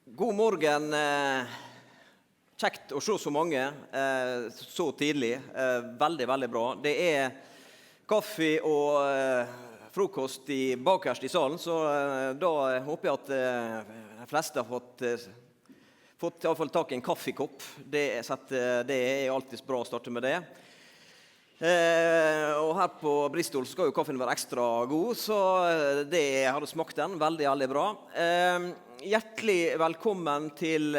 God morgen. Kjekt å se så mange så tidlig. Veldig, veldig bra. Det er kaffe og frokost bakerst i salen, så da håper jeg at de fleste har fått i hvert fall tak i en kaffekopp. Det er alltid bra å starte med det. Og her på Bristol skal jo kaffen være ekstra god, så det har du smakt den. Veldig, veldig bra. Hjertelig velkommen til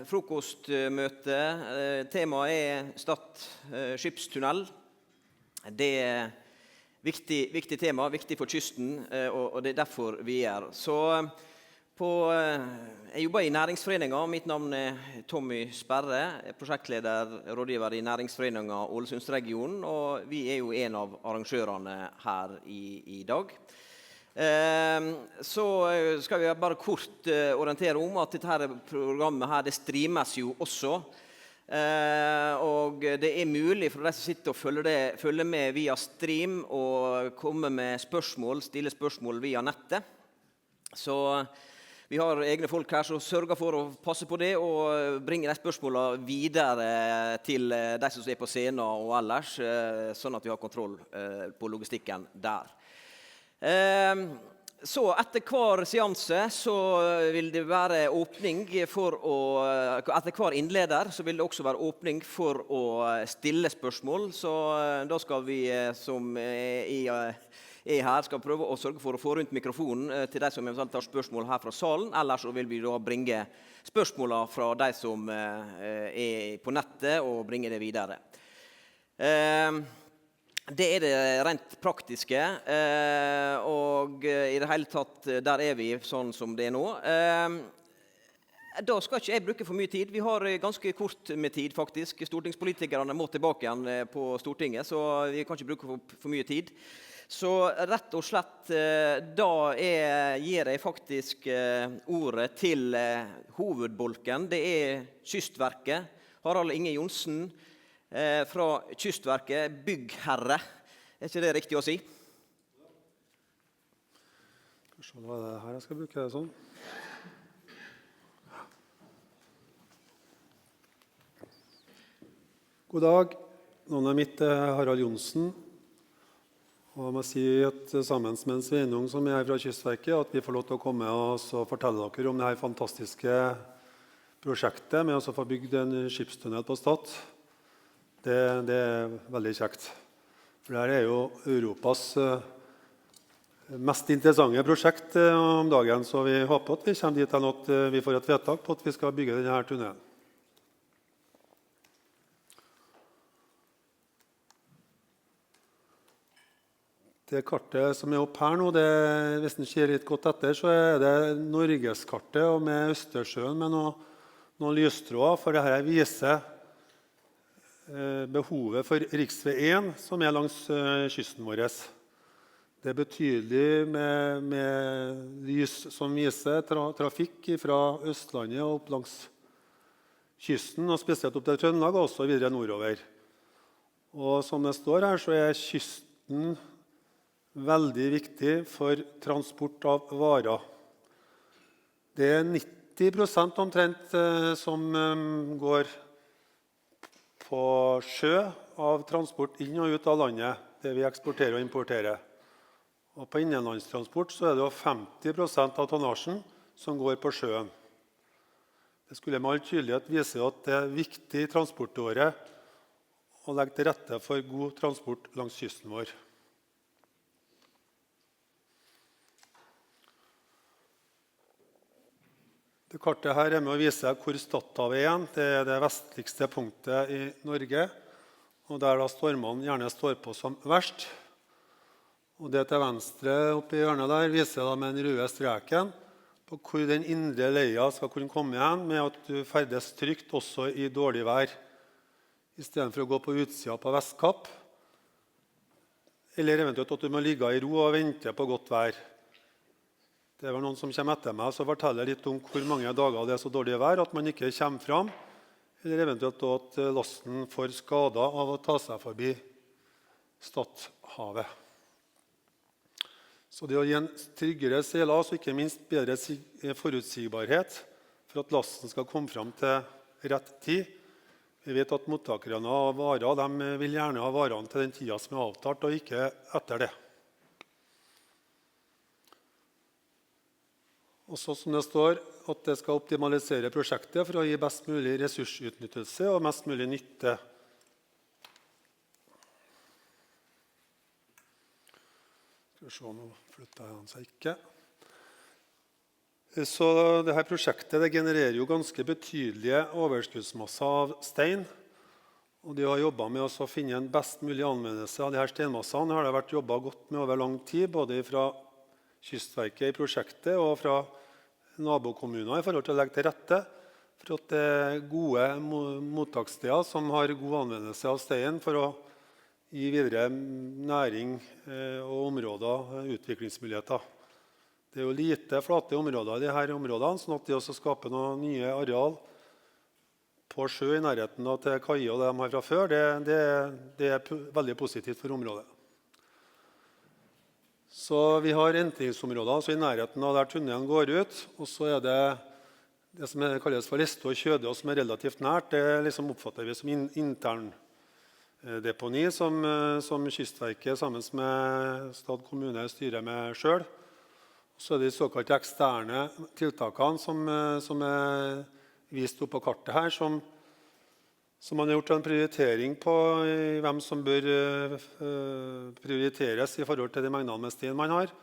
frokostmøte. Temaet er Stad skipstunnel. Det er viktig tema, viktig for kysten, og det er derfor vi er. Så jeg jobber i Næringsforeningen. Mitt navn er Tommy Sperre, prosjektleder, rådgiver i Næringsforeningen Ålesundsregionen, og vi er jo en av arrangørene her i dag. Så skal vi bare kort orientere om at dette programmet her, det streames jo også. Og det er mulig for de som sitter og følger med via stream og komme med spørsmål, stille spørsmål via nettet. Så vi har egne folk her som sørger for å passe på det og bringe de spørsmålene videre til de som er på scenen og ellers, sånn at vi har kontroll på logistikken der. Så etter hver seanse så vil det være åpning etter hver innleder så vil det også være åpning for å stille spørsmål, så da skal vi som er her skal prøve å sørge for å få rundt mikrofonen til de som eventuelt har spørsmål her fra salen, ellers så vil vi da bringe spørsmålene fra de som er på nettet og bringe det videre. Det er det rent praktiske, og i det hele tatt der er vi sånn som det er nå. Da skal ikke jeg bruke for mye tid. Vi har ganske kort med tid faktisk. Stortingspolitikerne må tilbake igjen på Stortinget, så vi kan ikke bruke for mye tid. Så rett og slett da gir jeg faktisk ordet til hovedbolken. Det er Kystverket. Harald Inge Johnsen fra Kystverket, byggherre. Er ikke det riktig å si? Skal se hva det her jeg skal bruke det sånn. God dag. Navnet mitt er Harald Johnsen. Og jeg må si at sammen med en Sveinung som er her fra Kystverket, at vi får lov til å komme og fortelle dere om dette fantastiske prosjektet med å få bygd en skipstunnel på Stad. Det er veldig kjekt. For dette er jo Europas mest interessante prosjekt om dagen, så vi håper at vi kommer dit at vi får et vedtak på at vi skal bygge denne tunnelen. Det kartet som er opp her nå, hvis den ser litt godt etter, så er det Norgeskartet og med Østersjøen med noen lystråder, for dette viser behovet for riksvei 1 som er langs kysten vår. Det er betydelig med lys som viser trafikk fra Østlandet og opp langs kysten, og spesielt opp til Trøndelag og også videre nordover. Og som det står her, så er kysten veldig viktig for transport av varer. Det er 90% omtrent som går på sjø av transport inn og ut av landet, det vi eksporterer og importerer. Og på innenlandstransport så er det jo 50% av tonnasjen som går på sjøen. Det skulle med all tydelighet vise at det er viktig transportåre å legge til rette for god transport langs kysten vår. Det kartet her er med å vise hvor Stadhavet er. Det er det vestligste punktet i Norge, og der da stormene gjerne står på som verst. Og det til venstre oppe i hjørnet der viser da med den røde streken på hvor den indre leia skal kunne komme igjen med at du ferdes trygt også i dårlig vær, i stedet for å gå på utsida på Vestkapp, eller eventuelt at du må ligge i ro og vente på godt vær. Det var noen som kommer etter meg og forteller litt om hvor mange dager det er så dårlig vær at man ikke kommer fram, eller eventuelt at lasten får skader av å ta seg forbi Stadhavet. Så det å gi en tryggere seilas og ikke minst bedre forutsigbarhet for at lasten skal komme fram til rett tid. Vi vet at mottakerne av varer de vil gjerne ha varene til den tiden som er avtalt, og ikke etter det. Og så som det står, at det skal optimalisere prosjektet for å gi best mulig ressursutnyttelse og mest mulig nytte. Skal vi se, nå flytter han seg ikke. Så dette prosjektet det genererer jo ganske betydelige overskuddsmasser av stein. Og de har jobbet med å finne en best mulig anvendelse av disse steinmassene. Har det vært jobbet godt med over lang tid, både fra Kystverket i prosjektet og fra nabokommuner i forhold til å legge til rette for at det er gode mottakssteder som har god anvendelse av stein for å gi videre næring og områder utviklingsmuligheter. Det er jo lite flate områder i disse områdene, sånn at det også skaper noen nye areal på sjø i nærheten til kaier og det de har fra før, det er veldig positivt for området. Så vi har entringsområder altså i nærheten av der tunnelen går ut, og så er det som kalles for Restå og Kjødø, som er relativt nært. Det liksom oppfatter vi som intern deponi, som Kystverket sammen med Stad kommune styrer med selv. Så er det de såkalte eksterne tiltakene som er vist opp på kartet her, som man har gjort en prioritering på hvem som bør prioriteres i forhold til de mengdene med stein man har,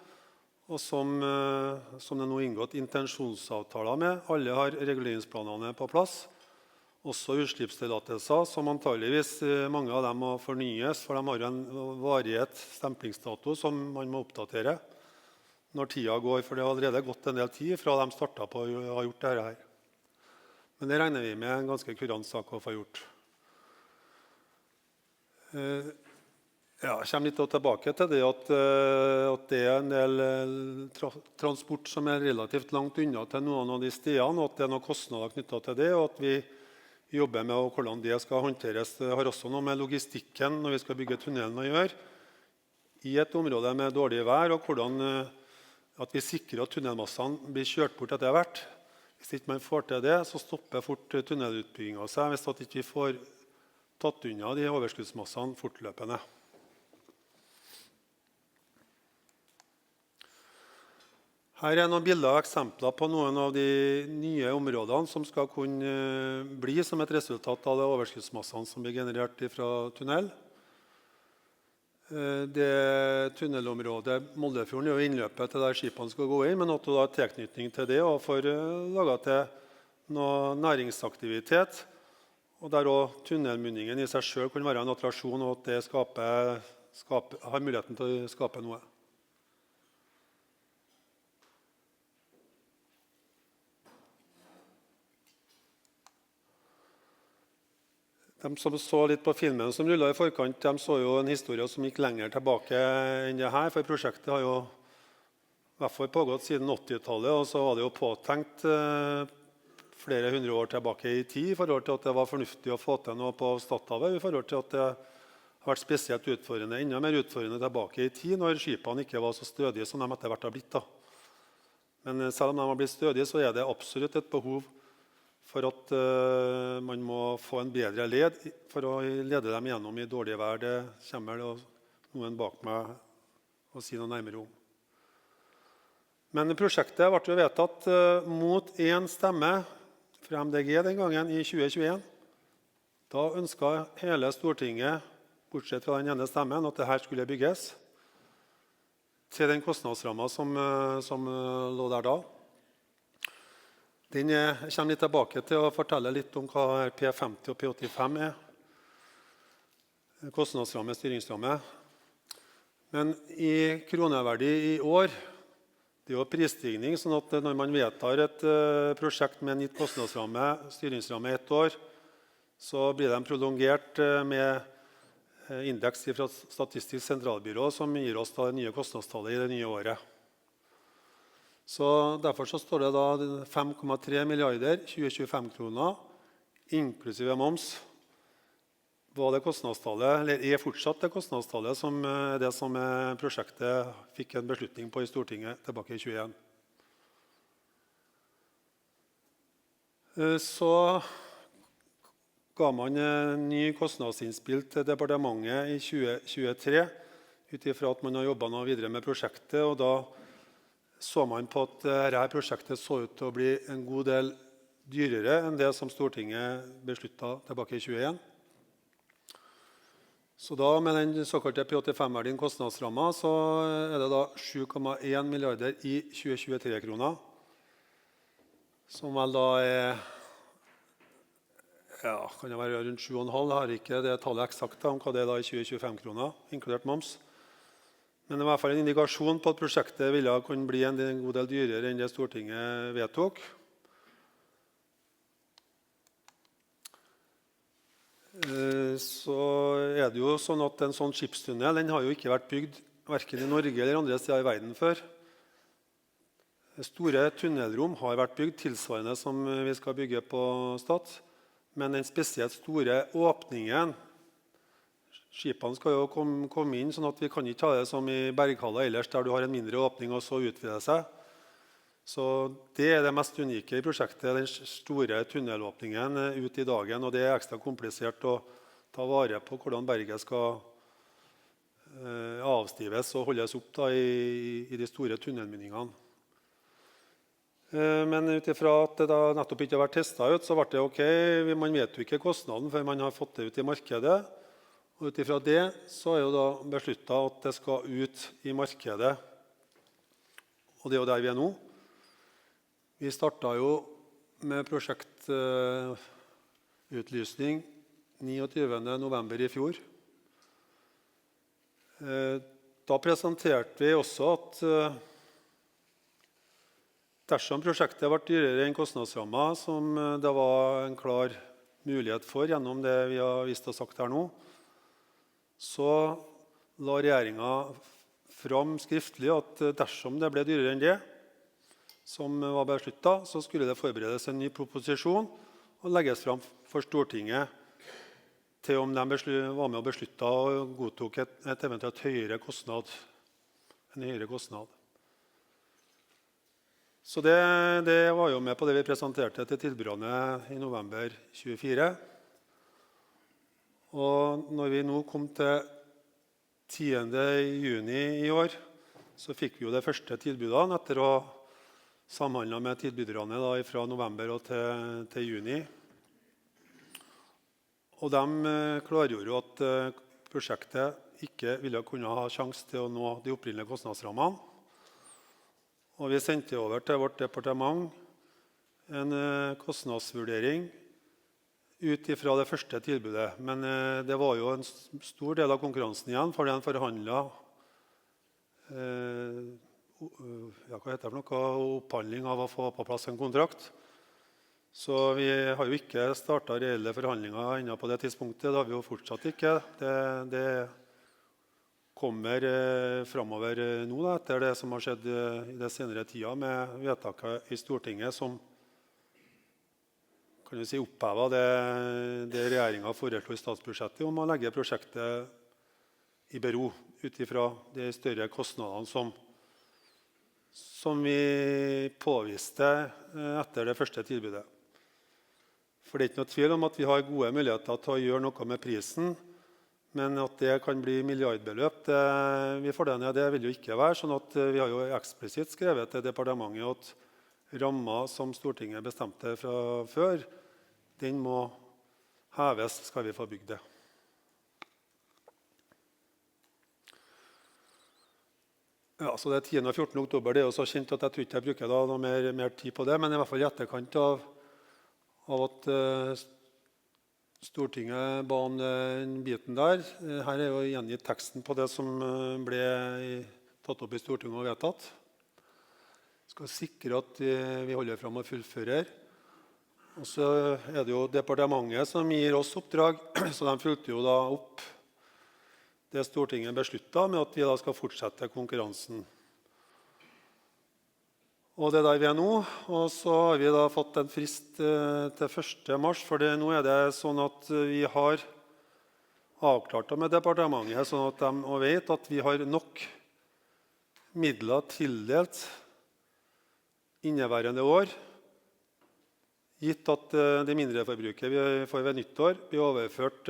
og som det nå er inngått intensjonsavtaler med. Alle har reguleringsplanene på plass. Også utslippstillatelser, som antageligvis mange av dem må fornyes, for de har en varighet stemplingsdato som man må oppdatere når tida går, for det har allerede gått en del tid fra de startet på å ha gjort dette her. Men det regner vi med en ganske kurant sak å få gjort. Jeg kommer litt tilbake til det at det er en del transport som er relativt langt unna til noen av de stedene, og at det er noen kostnader knyttet til det, og at vi jobber med hvordan det skal håndteres. Det har også noe med logistikken når vi skal bygge tunnelen å gjøre i et område med dårlig vær, og hvordan at vi sikrer at tunnelmassene blir kjørt bort etter hvert. Hvis ikke man får til det, så stopper fort tunnelutbyggingen seg hvis vi ikke får tatt unna de overskuddsmassene fortløpende. Her er noen bilder og eksempler på noen av de nye områdene som skal kunne bli som et resultat av de overskuddsmassene som blir generert fra tunnel. Det tunnelområdet Moldefjorden er jo innløpet til der skipene skal gå inn, men også da tilknytning til det og for laget til noe næringsaktivitet, og der også tunnelmunningen i seg selv kan være en attraksjon, og at det har muligheten til å skape noe. De som så litt på filmen som rullet i forkant, de så jo en historie som gikk lenger tilbake enn det her, for prosjektet har jo i hvert fall pågått siden 80-tallet, og så var det jo påtenkt flere hundre år tilbake i tid i forhold til at det var fornuftig å få til noe på Stadhavet, i forhold til at det har vært spesielt utfordrende, enda mer utfordrende tilbake i tid, når skipene ikke var så stødige som de etter hvert har blitt. Da. Men selv om de har blitt stødige, så er det absolutt et behov for at man må få en bedre led for å lede dem gjennom i dårlig vær. Det kommer noen bak meg å si noe nærmere om. Men prosjektet ble jo vedtatt mot én stemme fra MDG den gangen i 2021. Da ønsket hele Stortinget, bortsett fra den ene stemmen, at dette skulle bygges til den kostnadsrammen som lå der da. Jeg kommer litt tilbake til å fortelle litt om hva P50 og P85 er. Kostnadsramme, styringsramme. Men i kroneverdi i år, det er jo prisstigning, sånn at når man vedtar et prosjekt med en gitt kostnadsramme, styringsramme 1 år, så blir de prolongert med indeks fra Statistisk sentralbyrå, som gir oss det nye kostnadstallet i det nye året. Så derfor så står det da 5,3 milliarder 2025-kroner, inklusive moms. Var det kostnadstallet, eller er fortsatt det kostnadstallet som det som prosjektet fikk en beslutning på i Stortinget tilbake i 2021. Så ga man en ny kostnadsinnspill til departementet i 2023, ut ifra at man har jobbet noe videre med prosjektet, og da så man på at dette prosjektet så ut til å bli en god del dyrere enn det som Stortinget besluttet tilbake i 2021. Så da med den såkalte P85-verdien kostnadsramma, så det da 7,1 milliarder i 2023-kroner, som vel da kan det være rundt 7,5, jeg har ikke det tallet eksakt om hva det da i 2025-kroner, inkludert moms. Men det var i hvert fall en indikasjon på at prosjektet ville kunne bli en god del dyrere enn det Stortinget vedtok. Så det jo sånn at en sånn skipstunnel, den har jo ikke vært bygd hverken i Norge eller andre steder i verden før. Store tunnelrom har vært bygd tilsvarende som vi skal bygge på Stad, men den spesielt store åpningen, skipene skal jo komme inn, sånn at vi kan ikke ha det som i Berghallen ellers, der du har en mindre åpning og så utvide seg. Så det det mest unike i prosjektet, den store tunnelåpningen ut i dagen, og det ekstra komplisert å ta vare på hvordan berget skal avstives og holdes opp da, i de store tunnelmynningene. Men utifra at det da nettopp ikke har vært testet ut, så ble det ok. Man vet jo ikke kostnaden før man har fått det ut i markedet. Og utifra det så jo da besluttet at det skal ut i markedet. Og det jo der vi nå. Vi startet jo med prosjektutlysning 29. november i fjor. Da presenterte vi også at dersom prosjektet ble dyrere enn kostnadsramma, som det var en klar mulighet for gjennom det vi har vist og sagt her nå, så la regjeringen fram skriftlig at dersom det ble dyrere enn det, som var besluttet, så skulle det forberedes en ny proposisjon og legges fram for Stortinget til om de var med og besluttet og godtok et eventuelt høyere kostnad. En høyere kostnad. Så det var jo med på det vi presenterte til tilbyderne i november 24. Og når vi nå kom til 10. juni i år, så fikk vi jo det første tilbudene etter å samhandlet med tilbyderne da, fra november og til juni. Og de klargjorde at prosjektet ikke ville kunne ha sjanse til å nå de opprinnelige kostnadsrammene. Og vi sendte over til vårt departement en kostnadsvurdering ut fra det første tilbudet. Men det var jo en stor del av konkurransen igjen, for den forhandlet opphandling av å få på plass en kontrakt. Så vi har jo ikke startet reelle forhandlinger ennå på det tidspunktet. Det har vi jo fortsatt ikke. Det kommer fremover nå da, etter det som har skjedd i det senere tida med vedtaket i Stortinget som kan vi si, opphevet det regjeringen foreslo i statsbudsjettet om å legge prosjektet i bero ut ifra de større kostnadene som vi påviste etter det første tilbudet. For det ikke noe tvil om at vi har gode muligheter til å gjøre noe med prisen, men at det kan bli milliardbeløp, det vil jo ikke være. Sånn at vi har jo eksplisitt skrevet til departementet at rammen som Stortinget bestemte fra før, den må heves, skal vi få bygd det. Ja, så det 10. og 14. oktober, det jo så kjent at jeg tror ikke jeg bruker da noe mer tid på det, men i hvert fall i etterkant av at Stortinget ba om den biten der. Her jo gjengitt teksten på det som ble tatt opp i Stortinget og vedtatt. Vi skal sikre at vi holder frem og fullfører. Og så det jo departementet som gir oss oppdrag, så de fulgte jo da opp det Stortinget besluttet med at vi da skal fortsette konkurransen. Og det der vi nå, og så har vi da fått en frist til 1. mars, for nå det sånn at vi har avklart det med departementet, sånn at de vet at vi har nok midler tildelt inneværende år Gitt at det mindre forbruket vi får ved nyttår blir overført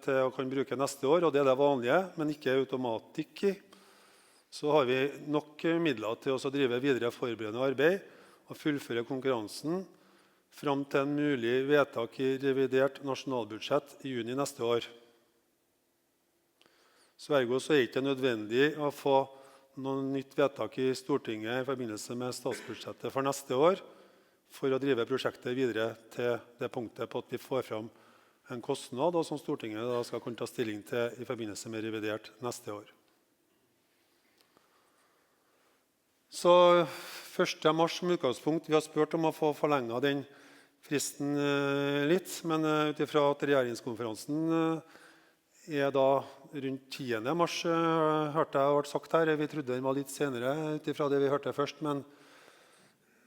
til å kan bruke neste år, og det er det vanlige, men ikke automatikk i, så har vi nok midler til å drive videre forberedende arbeid og fullføre konkurransen fram til en mulig vedtak i revidert nasjonalbudsjett i juni neste år. Så ergo så er det ikke nødvendig å få noe nytt vedtak i Stortinget i forbindelse med statsbudsjettet for neste år for å drive prosjektet videre til det punktet på at vi får fram en kostnad som Stortinget da skal kunne ta stilling til i forbindelse med revidert neste år. Så 1. mars som utgangspunkt, vi har spurt om å få forlenget den fristen litt, men utifra at regjeringskonferansen er da rundt 10. mars, hørte jeg ble sagt her. Vi trodde den var litt senere utifra det vi hørte først, men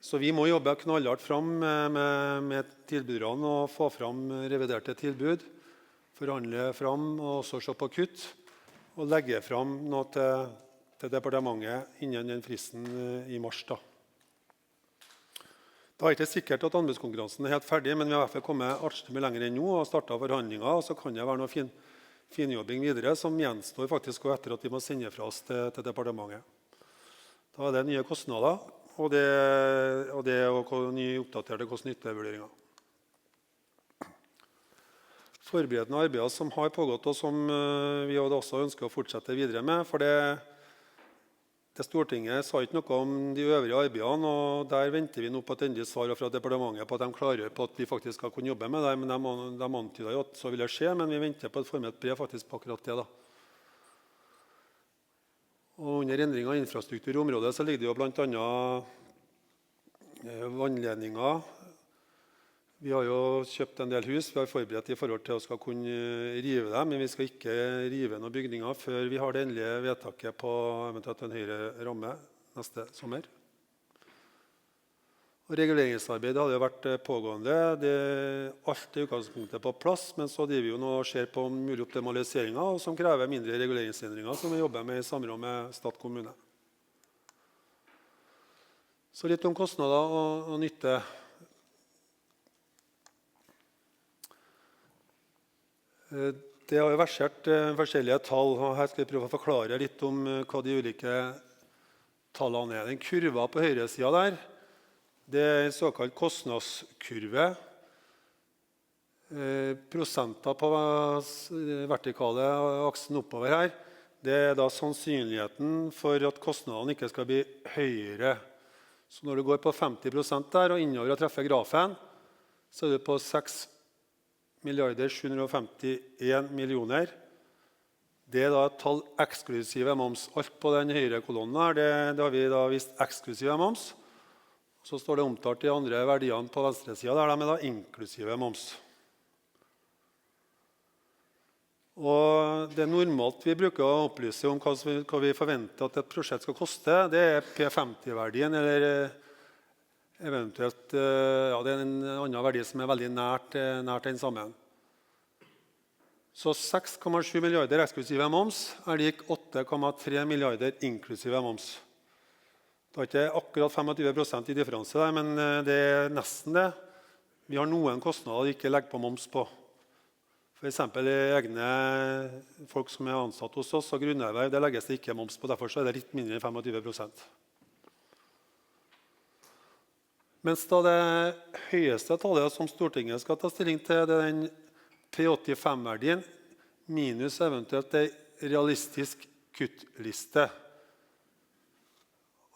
så vi må jobbe knallhardt fram med tilbyderne og få fram reviderte tilbud, forhandle fram og også se på kutt, og legge fram noe til departementet innen den fristen i mars. Da. Det er ikke sikkert at anbudskonkurransen er helt ferdig, men vi har i hvert fall kommet atskillig lenger enn nå og startet forhandlinger, og så kan det være noe finjobbing videre som gjenstår faktisk etter at vi må sende fra oss til departementet. Da er det nye kostnader, og det er nye oppdaterte kost-nytte-vurderinger. Forberedende arbeider som har pågått, og som vi også ønsker å fortsette videre med, for det Stortinget sa ikke noe om de øvrige arbeidene, og der venter vi nå på et endelig svar fra departementet på at de klarer på at vi faktisk skal kunne jobbe med det, men de antydet jo at så vil det skje, men vi venter på et formelt brev faktisk på akkurat det. Da. Og under endring av infrastruktur i området så ligger det jo blant annet vannledninger. Vi har jo kjøpt en del hus, vi har forberedt i forhold til å skal kunne rive dem, men vi skal ikke rive noen bygninger før vi har det endelige vedtaket på eventuelt en høyere ramme neste sommer. Og reguleringsarbeidet hadde jo vært pågående. Alt er utgangspunktet på plass, men så driver vi jo nå og ser på mulige optimaliseringer, som krever mindre reguleringsendringer, som vi jobber med i samråd med Stad kommune. Så litt om kostnader og nytte. Det har jo versert forskjellige tall, og her skal jeg prøve å forklare litt om hva de ulike tallene er. Den kurva på høyre siden der, det er en såkalt kostnadskurve. Prosenter på vertikale aksen oppover her, det er da sannsynligheten for at kostnadene ikke skal bli høyere. Så når du går på 50% der og innover og treffer grafen, så er du på 6.751 millioner. Det er da et tall eksklusive moms. Alt på den høyre kolonnen her, det har vi da vist eksklusive moms. Så står det omtalt de andre verdiene på venstre siden, der de er da inklusive moms. Og det normalt vi bruker å opplyse om hva vi forventer at et prosjekt skal koste, det er P50-verdien, eller eventuelt det er en annen verdi som er veldig nært den samme. Så 6,7 milliarder eksklusive moms er lik 8,3 milliarder inklusive moms. Det er ikke akkurat 25% i differanse der, men det er nesten det. Vi har noen kostnader vi ikke legger på moms på. For eksempel egne folk som er ansatt hos oss og grunnerverv, det legges det ikke moms på, derfor så er det litt mindre enn 25%. Mens da det høyeste tallet som Stortinget skal ta stilling til, det er den P85-verdien minus eventuelt en realistisk kuttliste.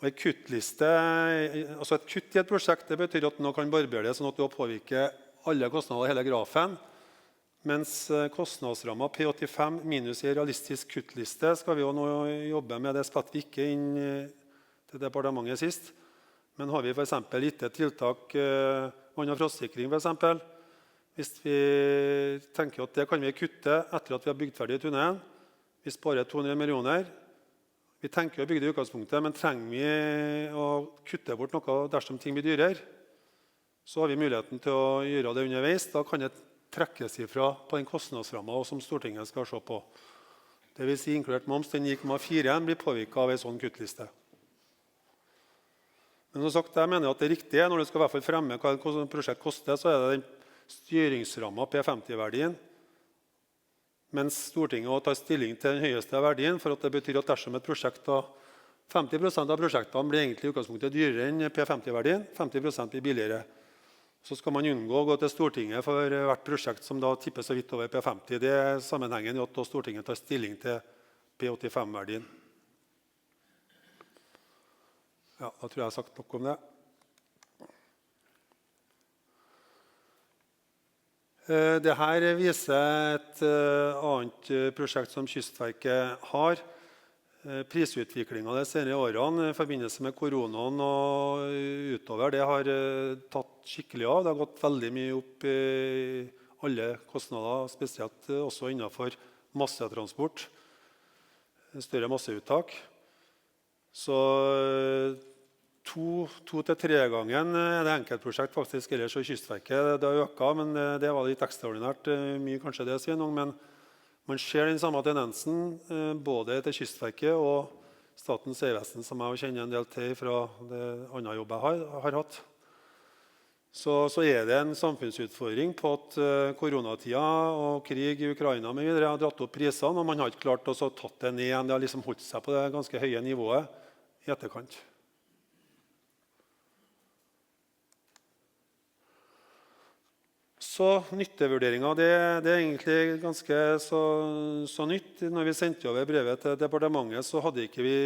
Og en kuttliste, altså et kutt i et prosjekt, det betyr at noe kan barbere det, sånn at det påvirker alle kostnader i hele grafen. Mens kostnadsrammen P85 minus en realistisk kuttliste skal vi jo nå jobbe med. Det spatt vi ikke inn til departementet sist. Men har vi for eksempel gitt et tiltak, vann- og frostsikring for eksempel, hvis vi tenker at det kan vi kutte etter at vi har bygd ferdig tunnelen, vi sparer 200 millioner. Vi tenker å bygge det i utgangspunktet, men trenger vi å kutte bort noe dersom ting blir dyrere, så har vi muligheten til å gjøre det underveis. Da kan det trekkes ifra på den kostnadsrammen som Stortinget skal se på. Det vil si inkludert moms, den 9,4 blir påvirket av en sånn kuttliste. Men som sagt, jeg mener at det riktige, når du skal i hvert fall fremme hva et prosjekt koster, så det den styringsrammen P50-verdien, mens Stortinget også tar stilling til den høyeste verdien, for at det betyr at dersom et prosjekt da 50% av prosjektene blir egentlig i utgangspunktet dyrere enn P50-verdien, 50% blir billigere. Så skal man unngå å gå til Stortinget for hvert prosjekt som da tipper så vidt over P50. Det er sammenhengen i at Stortinget tar stilling til P85-verdien. Ja, da tror jeg har sagt nok om det. Dette viser et annet prosjekt som Kystverket har. Prisutviklingen de senere årene i forbindelse med koronaen og utover det har tatt skikkelig av. Det har gått veldig mye opp i alle kostnader, spesielt også innenfor massetransport, større masseuttak. Så 2 til 3 gangen er det enkeltprosjekt faktisk ellers og Kystverket. Det har økt, men det var litt ekstraordinært mye kanskje det sier noe, men man ser den samme tendensen både til Kystverket og Statens vegvesen, som jeg kjenner en del til fra det andre jobbet jeg har hatt. Så er det en samfunnsutfordring på at koronatida og krig i Ukraina med videre har dratt opp prisene, og man har ikke klart å tatt det ned igjen. Det har liksom holdt seg på det ganske høye nivået i etterkant. Så nyttevurderinger, det er egentlig ganske så nytt. Når vi sendte over brevet til departementet, så hadde ikke vi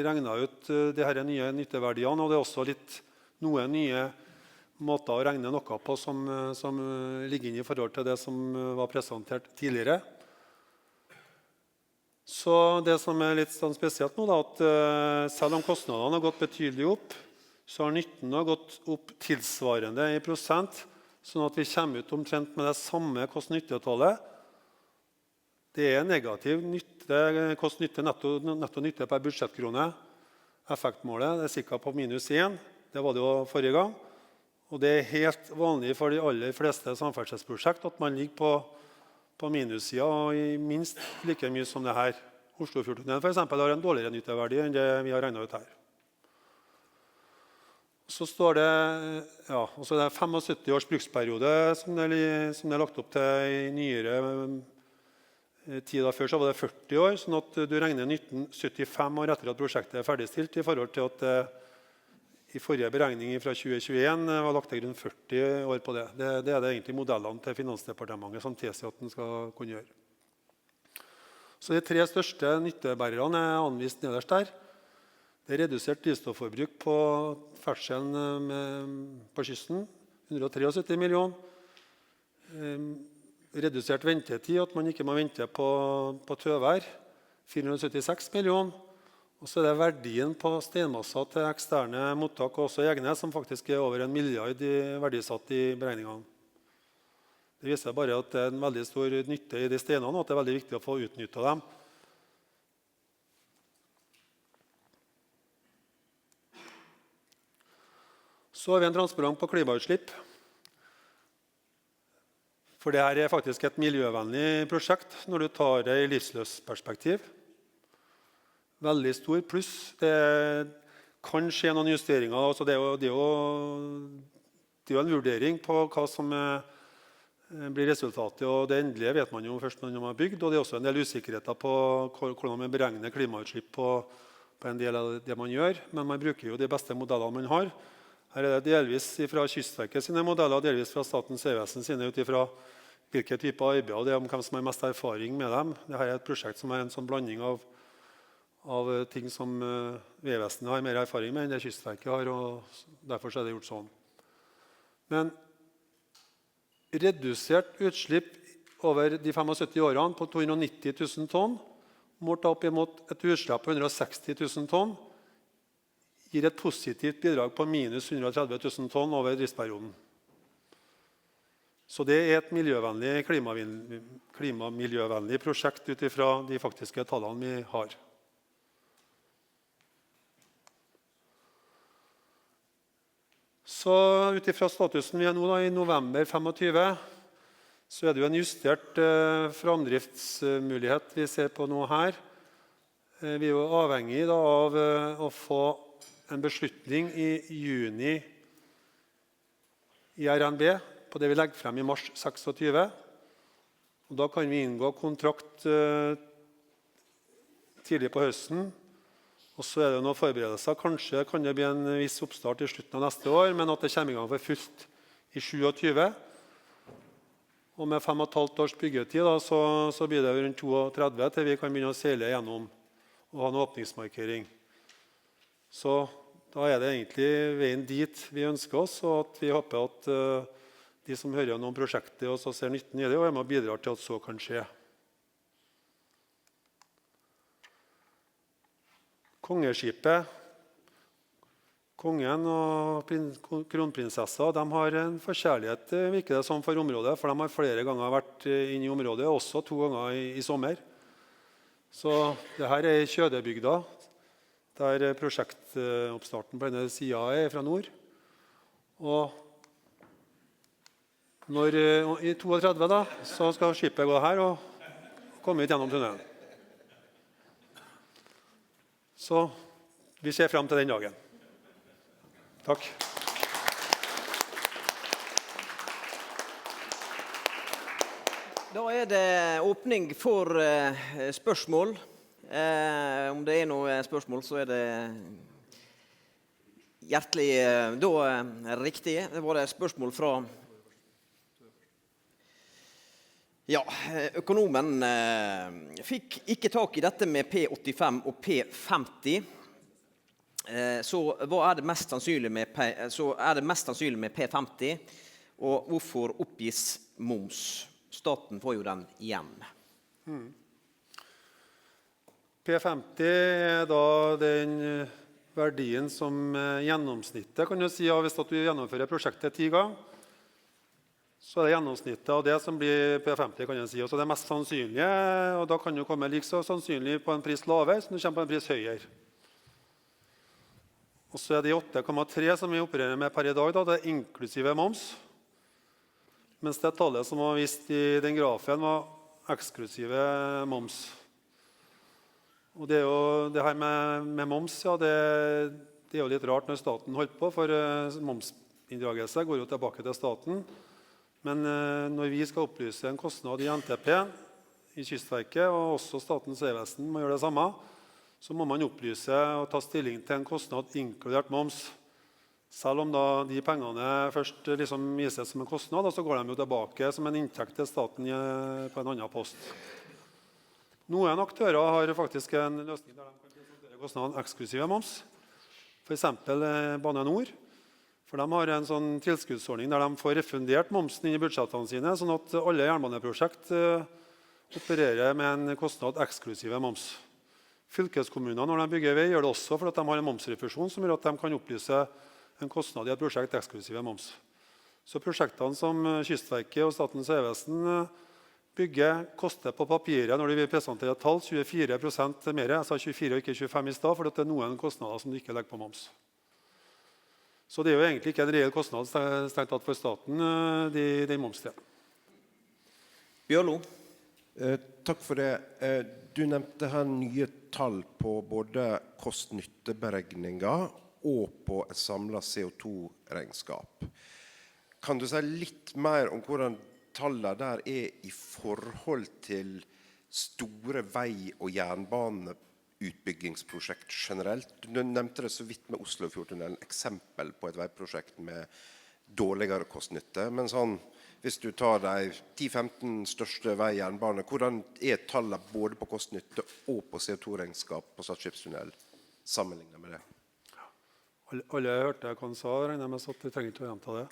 regnet ut de her nye nytteverdiene, og det er også noen nye måter å regne noe på som ligger inn i forhold til det som var presentert tidligere. Så det som er litt spesielt nå, at selv om kostnadene har gått betydelig opp, så har nytten gått opp tilsvarende i prosent, sånn at vi kommer ut omtrent med det samme kost-nyttetallet. Det er negativ kost-nytte, netto nytte per budsjettkrone. Effektmålet er cirka på -1. Det var det jo forrige gang. Og det er helt vanlig for de aller fleste samferdselsprosjekt at man ligger på minussida og i minst like mye som det her. Oslofjordtunnelen for eksempel har en dårligere nytteverdi enn det vi har regnet ut her. Så står det, ja, også det 75 års bruksperiode som det er lagt opp til i nyere tid. Før så var det 40 år, sånn at du regner nytten 75 år etter at prosjektet er ferdigstilt, i forhold til at i forrige beregning fra 2021 var lagt til grunn 40 år på det. Det er det egentlig modellene til Finansdepartementet som tilsier at den skal kunne gjøre. Så de 3 største nyttebærerne er anvist nederst der. Det er redusert drivstofforbruk på ferdselen på kysten, 173 millioner. Redusert ventetid, at man ikke må vente på tøvær, 476 millioner. Og så er det verdien på steinmasser til eksterne mottak og også egne, som faktisk er over 1 milliard verdisatt i beregningene. Det viser bare at det er en veldig stor nytte i de steinene, og at det er veldig viktig å få utnyttet dem. Så har vi en transparent på klimautslipp. For dette er faktisk et miljøvennlig prosjekt når du tar det i livsløpsperspektiv. Veldig stor pluss. Det kan skje noen justeringer. Altså det er jo en vurdering på hva som blir resultatet, og det endelige vet man jo først når man har bygd, og det er også en del usikkerheter på hvordan man beregner klimautslipp på en del av det man gjør, men man bruker jo de beste modellene man har. Her er det delvis fra Kystverket sine modeller, og delvis fra Statens vegvesen sine, ut ifra hvilke typer arbeid, og det er om hvem som har mest erfaring med dem. Dette er et prosjekt som er en sånn blanding av ting som Vegvesenet har mer erfaring med enn det Kystverket har, og derfor er det gjort sånn. Men redusert utslipp over de 75 årene på 290 000 tonn, målt opp imot et utslipp på 160 000 tonn, gir et positivt bidrag på minus 130 000 tonn over driftsperioden. Så det er et klimamiljøvennlig prosjekt ut ifra de faktiske tallene vi har. Så ut ifra statusen vi er nå i november 25, så er det jo en justert framdriftsmulighet vi ser på nå her. Vi er jo avhengig av å få en beslutning i juni i RNB på det vi legger frem i mars 26. Og da kan vi inngå kontrakt tidlig på høsten. Og så det noen forberedelser. Kanskje kan det bli en viss oppstart i slutten av neste år, men at det kommer i gang for fullt i 27. Og med 5,5 års byggetid da, så blir det rundt 32 til vi kan begynne å seile gjennom og ha en åpningsmarkering. Så da det egentlig veien dit vi ønsker oss, og at vi håper at de som hører noen prosjekter og så ser nytten i det, og med bidrar til at så kan skje. Kongeskipet, kongen og kronprinsessa, de har en forkjærlighet, virker det som, for området, for de har flere ganger vært inne i området, også 2 ganger i sommer. Så det her i Kjødebygda, der prosjektoppstarten på denne siden fra nord. Og i 32 da, så skal skipet gå her og komme ut gjennom tunnelen. Så vi ser frem til den dagen. Takk. Da det åpning for spørsmål. Om det noe spørsmål, så det hjertelig da riktig. Det var et spørsmål fra økonomen fikk ikke tak i dette med P85 og P50. Så hva det mest sannsynlig med P50, og hvorfor oppgis moms? Staten får jo den igjen. P50 da den verdien som gjennomsnittet, kan du si, hvis du gjennomfører prosjektet 10 ganger, så det gjennomsnittet av det som blir P50, kan jeg si. Og så det mest sannsynlige, og da kan du komme like så sannsynlig på en pris lavere, som du kommer på en pris høyere. Og så de 8,3 som vi opererer med per i dag, da, det inklusive moms. Mens det tallet som var vist i den grafen var eksklusive moms. Og det jo det her med moms, det jo litt rart når staten holdt på, for momsinndragelse går jo tilbake til staten. Men når vi skal opplyse en kostnad i NTP i Kystverket, og også Statens vegvesen må gjøre det samme, så må man opplyse og ta stilling til en kostnad inkludert moms. Selv om da de pengene først liksom vises som en kostnad, så går de jo tilbake som en inntekt til staten på en annen post. Noen aktører har faktisk en løsning der de kan presentere kostnaden eksklusive moms. For eksempel Bane Nor. For de har en sånn tilskuddsordning der de får refundert momsen inn i budsjettene sine, sånn at alle jernbaneprosjekt opererer med en kostnad eksklusive moms. Fylkeskommunene, når de bygger vei, gjør det også for at de har en momsrefusjon som gjør at de kan opplyse en kostnad i et prosjekt eksklusive moms. Så prosjektene som Kystverket og Statens vegvesen bygger koster på papiret når de vil presentere et tall 24% mer. Jeg sa 24 og ikke 25 i sted, for det noen kostnader som du ikke legger på moms. Så det jo egentlig ikke en reell kostnad strengt tatt for staten, de momsdelen. Bjørlo. Takk for det. Du nevnte her nye tall på både kost-nytteberegninger og på et samlet CO2-regnskap. Kan du si litt mer om hvordan tallene der i forhold til store vei- og jernbaneutbyggingsprosjekt generelt? Du nevnte det så vidt med Oslofjordtunnelen, eksempel på et veiprosjekt med dårligere kost-nytte. Men sånn, hvis du tar de 10-15 største vei-jernbane, hvordan tallene både på kost-nytte og på CO2-regnskap på Stad skipstunnel sammenlignet med det? Alle hørte hva han sa, regner jeg med, så jeg trenger ikke å gjenta det.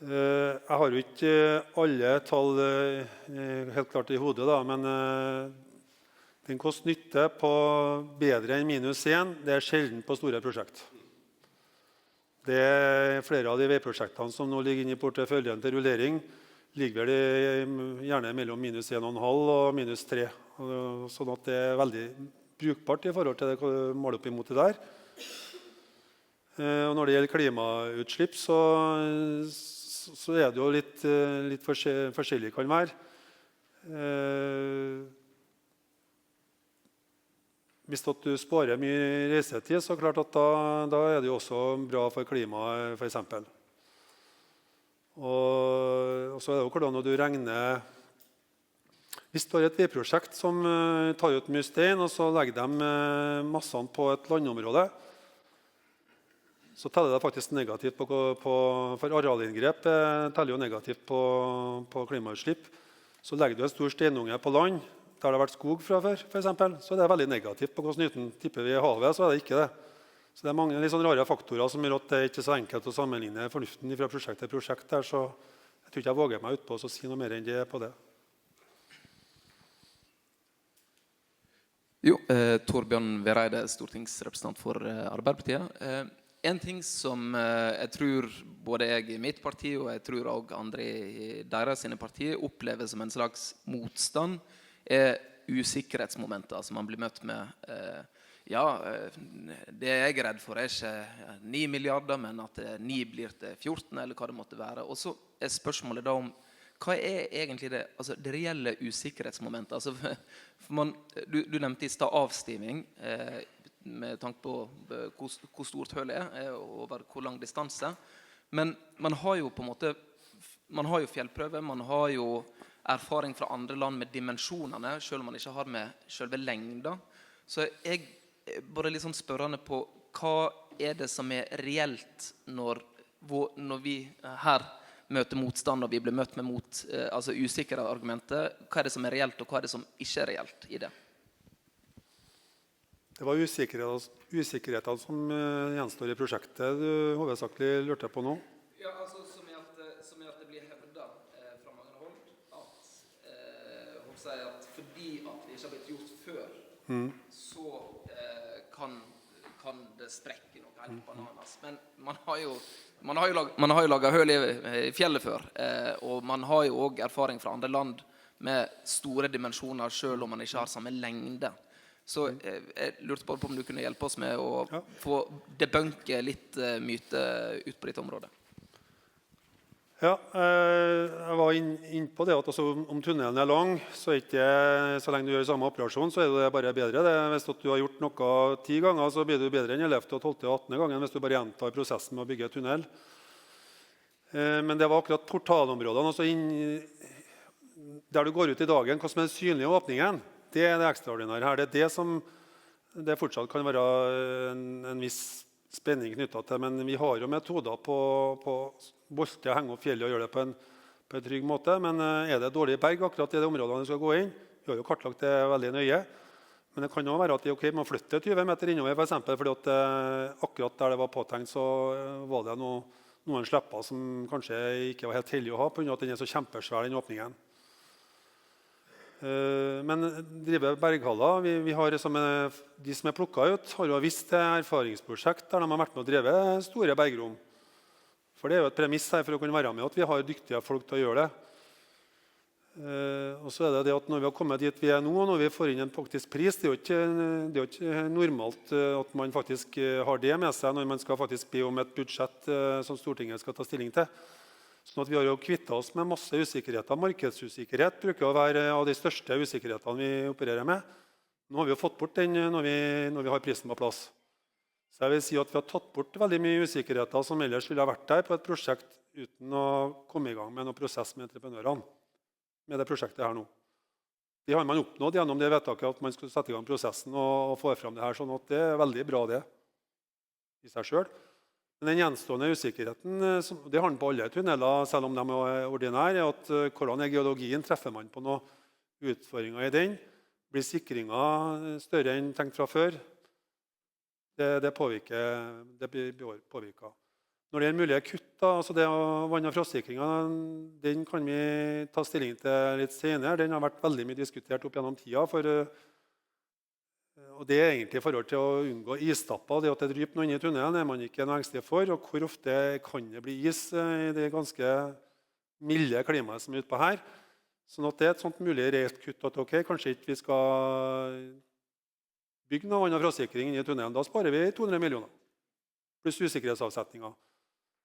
Jeg har jo ikke alle tall helt klart i hodet, da, men den kost-nytte på bedre enn -1, det sjelden på store prosjekt. Det flere av de veiprosjektene som nå ligger inne i porteføljen til rullering, ligger vel gjerne mellom -1,5 og -3. Sånn at det veldig brukbart i forhold til det målet opp imot det der. Og når det gjelder klimautslipp, så det jo litt forskjellig kan være. hvis at du sparer mye reisetid, så klart at da det jo også bra for klimaet, for eksempel. Og så det jo hvordan når du regner. Hvis du har et veiprosjekt som tar ut mye stein, og så legger de massene på et landområde, så teller det faktisk negativt for arealinngrep teller jo negativt på klimautslipp. Så legger du en stor steinunge på land, der det har vært skog fra før, for eksempel, så det veldig negativt på hvordan nytten tipper vi i havet, så det ikke det. Så det mange litt sånn rare faktorer som gjør at det ikke er så enkelt å sammenligne fornuften fra prosjekt til prosjekt der, så jeg tror ikke jeg våger meg ut på å si noe mer enn det på det. Jo, Torbjørn Vereide, stortingsrepresentant for Arbeiderpartiet. En ting som jeg tror både jeg i mitt parti og jeg tror også andre i deres sine partier opplever som en slags motstand, usikkerhetsmomenter som man blir møtt med. Det jeg er redd for ikke 9 milliarder, men at 9 blir til 14, eller hva det måtte være. Og så spørsmålet da om hva egentlig det reelle usikkerhetsmomentet? Du nevnte i sted avstivning, med tanke på hvor stort hølet over hvor lang distanse. Men man har jo på en måte, man har jo fjellprøver, man har jo erfaring fra andre land med dimensjonene, selv om man ikke har med selve lengden. Så jeg bare litt sånn spørrende på hva det som reelt når vi her møter motstand, og vi blir møtt med usikre argumenter. Hva det som reelt, og hva det som ikke reelt i det? Det var usikkerhetene som gjenstår i prosjektet du hovedsakelig lurte på nå. Ja, som at det blir hevdet fra mange hold at fordi at det ikke har blitt gjort før, så kan det sprekke noe helt bananas. Men man har jo laget høl i fjellet før, og man har jo også erfaring fra andre land med store dimensjoner, selv om man ikke har samme lengde. Så jeg lurte på om du kunne hjelpe oss med å få debunke litt myte ut på ditt område. Ja, jeg var inn på det at om tunnelen er lang, så så lenge du gjør samme operasjon, så det bare bedre. Hvis du har gjort noe 10 ganger, så blir du bedre enn 11., 12. og 18. gangen hvis du bare gjentar prosessen med å bygge tunnel. Men det var akkurat portalområdene, der du går ut i dagen, hva som er den synlige åpningen. Det er det ekstraordinære her. Det er det som det fortsatt kan være en viss spenning knyttet til, men vi har jo metoder på bolte, henge opp fjellet og gjøre det på en trygg måte. Men det dårlig berg akkurat i det området du skal gå inn? Vi har jo kartlagt det veldig nøye. Men det kan jo være at det er ok med å flytte 20 meter innover, for eksempel, fordi at akkurat der det var påtenkt, så var det noen slepper som kanskje ikke var helt heldige å ha, på grunn av at den er så kjempesvær, den åpningen. Men drive berghaller, vi har de som er plukket ut, har jo visst erfaringsprosjekt der de har vært med å drive store bergrom. For det er jo et premiss her for å kunne være med at vi har dyktige folk til å gjøre det. Og så er det at når vi har kommet dit vi er nå, og når vi får inn en faktisk pris, det er jo ikke normalt at man faktisk har det med seg når man skal faktisk be om et budsjett som Stortinget skal ta stilling til. Sånn at vi har jo kvittet oss med masse usikkerheter. Markedsusikkerhet bruker å være av de største usikkerhetene vi opererer med. Nå har vi jo fått bort den når vi har prisen på plass. Så jeg vil si at vi har tatt bort veldig mye usikkerheter som ellers ville ha vært der på et prosjekt uten å komme i gang med noen prosess med entreprenørene med det prosjektet her nå. Det har man oppnådd gjennom det vedtaket at man skulle sette i gang prosessen og få frem det her, sånn at det er veldig bra det i seg selv. Men den gjenstående usikkerheten, det har den på alle tunneler, selv om de er ordinære, at hvordan geologien, treffer man på noen utfordringer i den? Blir sikringen større enn tenkt fra før? Det blir påvirket. Når det er mulige kutt, altså det vann- og frostsikringen, den kan vi ta stilling til litt senere. Den har vært veldig mye diskutert opp gjennom tida, og det er egentlig i forhold til å unngå istapper. Det at det dryper noe inn i tunnelen er man ikke noe engstelig for, og hvor ofte kan det bli is i det ganske milde klimaet som er ute på her. Sånn at det er et sånt mulig reelt kutt at ok, kanskje ikke vi skal bygge noe vann- og frostsikring inn i tunnelen. Da sparer vi 200 millioner, pluss usikkerhetsavsetninger.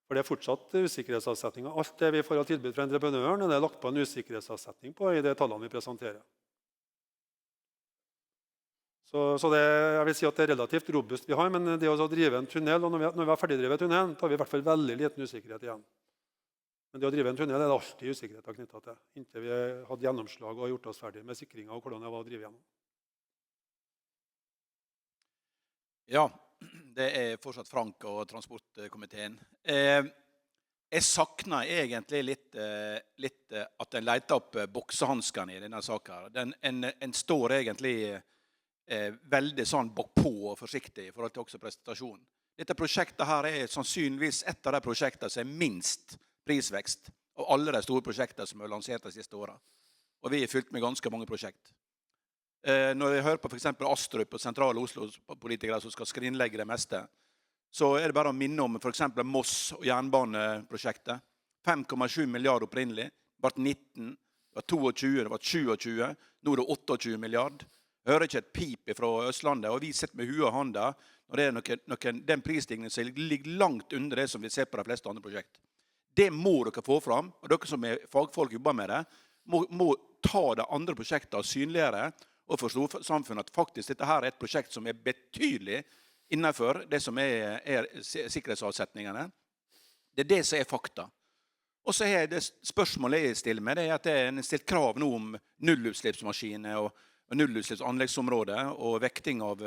For det er fortsatt usikkerhetsavsetninger. Alt det vi får av tilbud fra entreprenøren, er det lagt på en usikkerhetsavsetning på i de tallene vi presenterer. Så jeg vil si at det er relativt robust vi har, men det å drive en tunnel, og når vi har ferdigdrevet tunnelen, da har vi I hvert fall veldig liten usikkerhet igjen. Men det å drive en tunnel er det alltid usikkerhet knyttet til, inntil vi hadde gjennomslag og gjort oss ferdig med sikringen og hvordan det var å drive gjennom. Ja, det er fortsatt Frank og transportkomiteen. Jeg savner egentlig litt at en leter opp boksehanskene I denne saken. En står egentlig veldig sånn bakpå og forsiktig I forhold til også presentasjonen. Dette prosjektet her sannsynligvis et av de prosjektene som minst prisvekst av alle de store prosjektene som lansert de siste årene. Og vi fylt med ganske mange prosjekt. Når vi hører på for eksempel Astrup og sentrale Oslo-politikere som skal skrinlegge det meste, så det bare å minne om for eksempel Moss og jernbaneprosjektet. 5,7 milliarder opprinnelig, det ble 19, det var 22, det var 27, nå det 28 milliarder. Jeg hører ikke et pip fra Østlandet, og vi sitter med huet og handa når det den prisstigningen som ligger langt under det som vi ser på de fleste andre prosjekt. Det må dere få fram, og dere som fagfolk jobber med det, må ta det andre prosjektet og synligere og forstå samfunnet at faktisk dette her et prosjekt som betydelig innenfor det som sikkerhetsavsetningene. Det det som fakta. Og så det spørsmålet jeg stiller med, det at det en stilt krav nå om nullutslippsmaskiner og nullutslippsanleggsområder og vekting av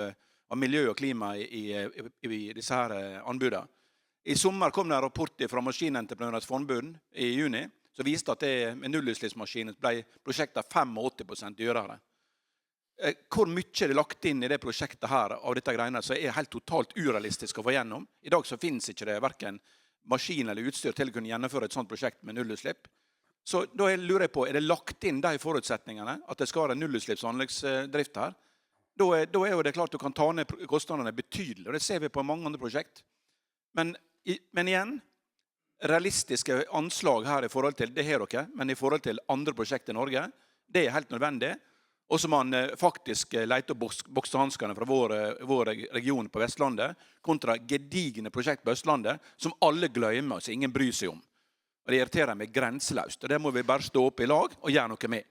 miljø og klima I disse her anbudene. I sommer kom det en rapport fra Maskinentreprenørenes forbund I juni, som viste at det med nullutslippsmaskiner ble prosjektet 85% dyrere. Hvor mye det lagt inn I det prosjektet her av dette greiene, så helt totalt urealistisk å få gjennom. I dag så finnes ikke det hverken maskin eller utstyr til å kunne gjennomføre et sånt prosjekt med nullutslipp. Så da lurer jeg på, det lagt inn de forutsetningene at det skal være nullutslippsanleggsdrift her? Da jo det klart du kan ta ned kostnadene betydelig, og det ser vi på mange andre prosjekt. Men igjen, realistiske anslag her I forhold til det her dere, men I forhold til andre prosjekt I Norge, det helt nødvendig. Og så man faktisk leter boksehanskene fra vår region på Vestlandet kontra gedigne prosjekt på Østlandet, som alle glemmer, så ingen bryr seg om. Og det irriterer meg grenseløst, og det må vi bare stå opp I lag og gjøre noe med.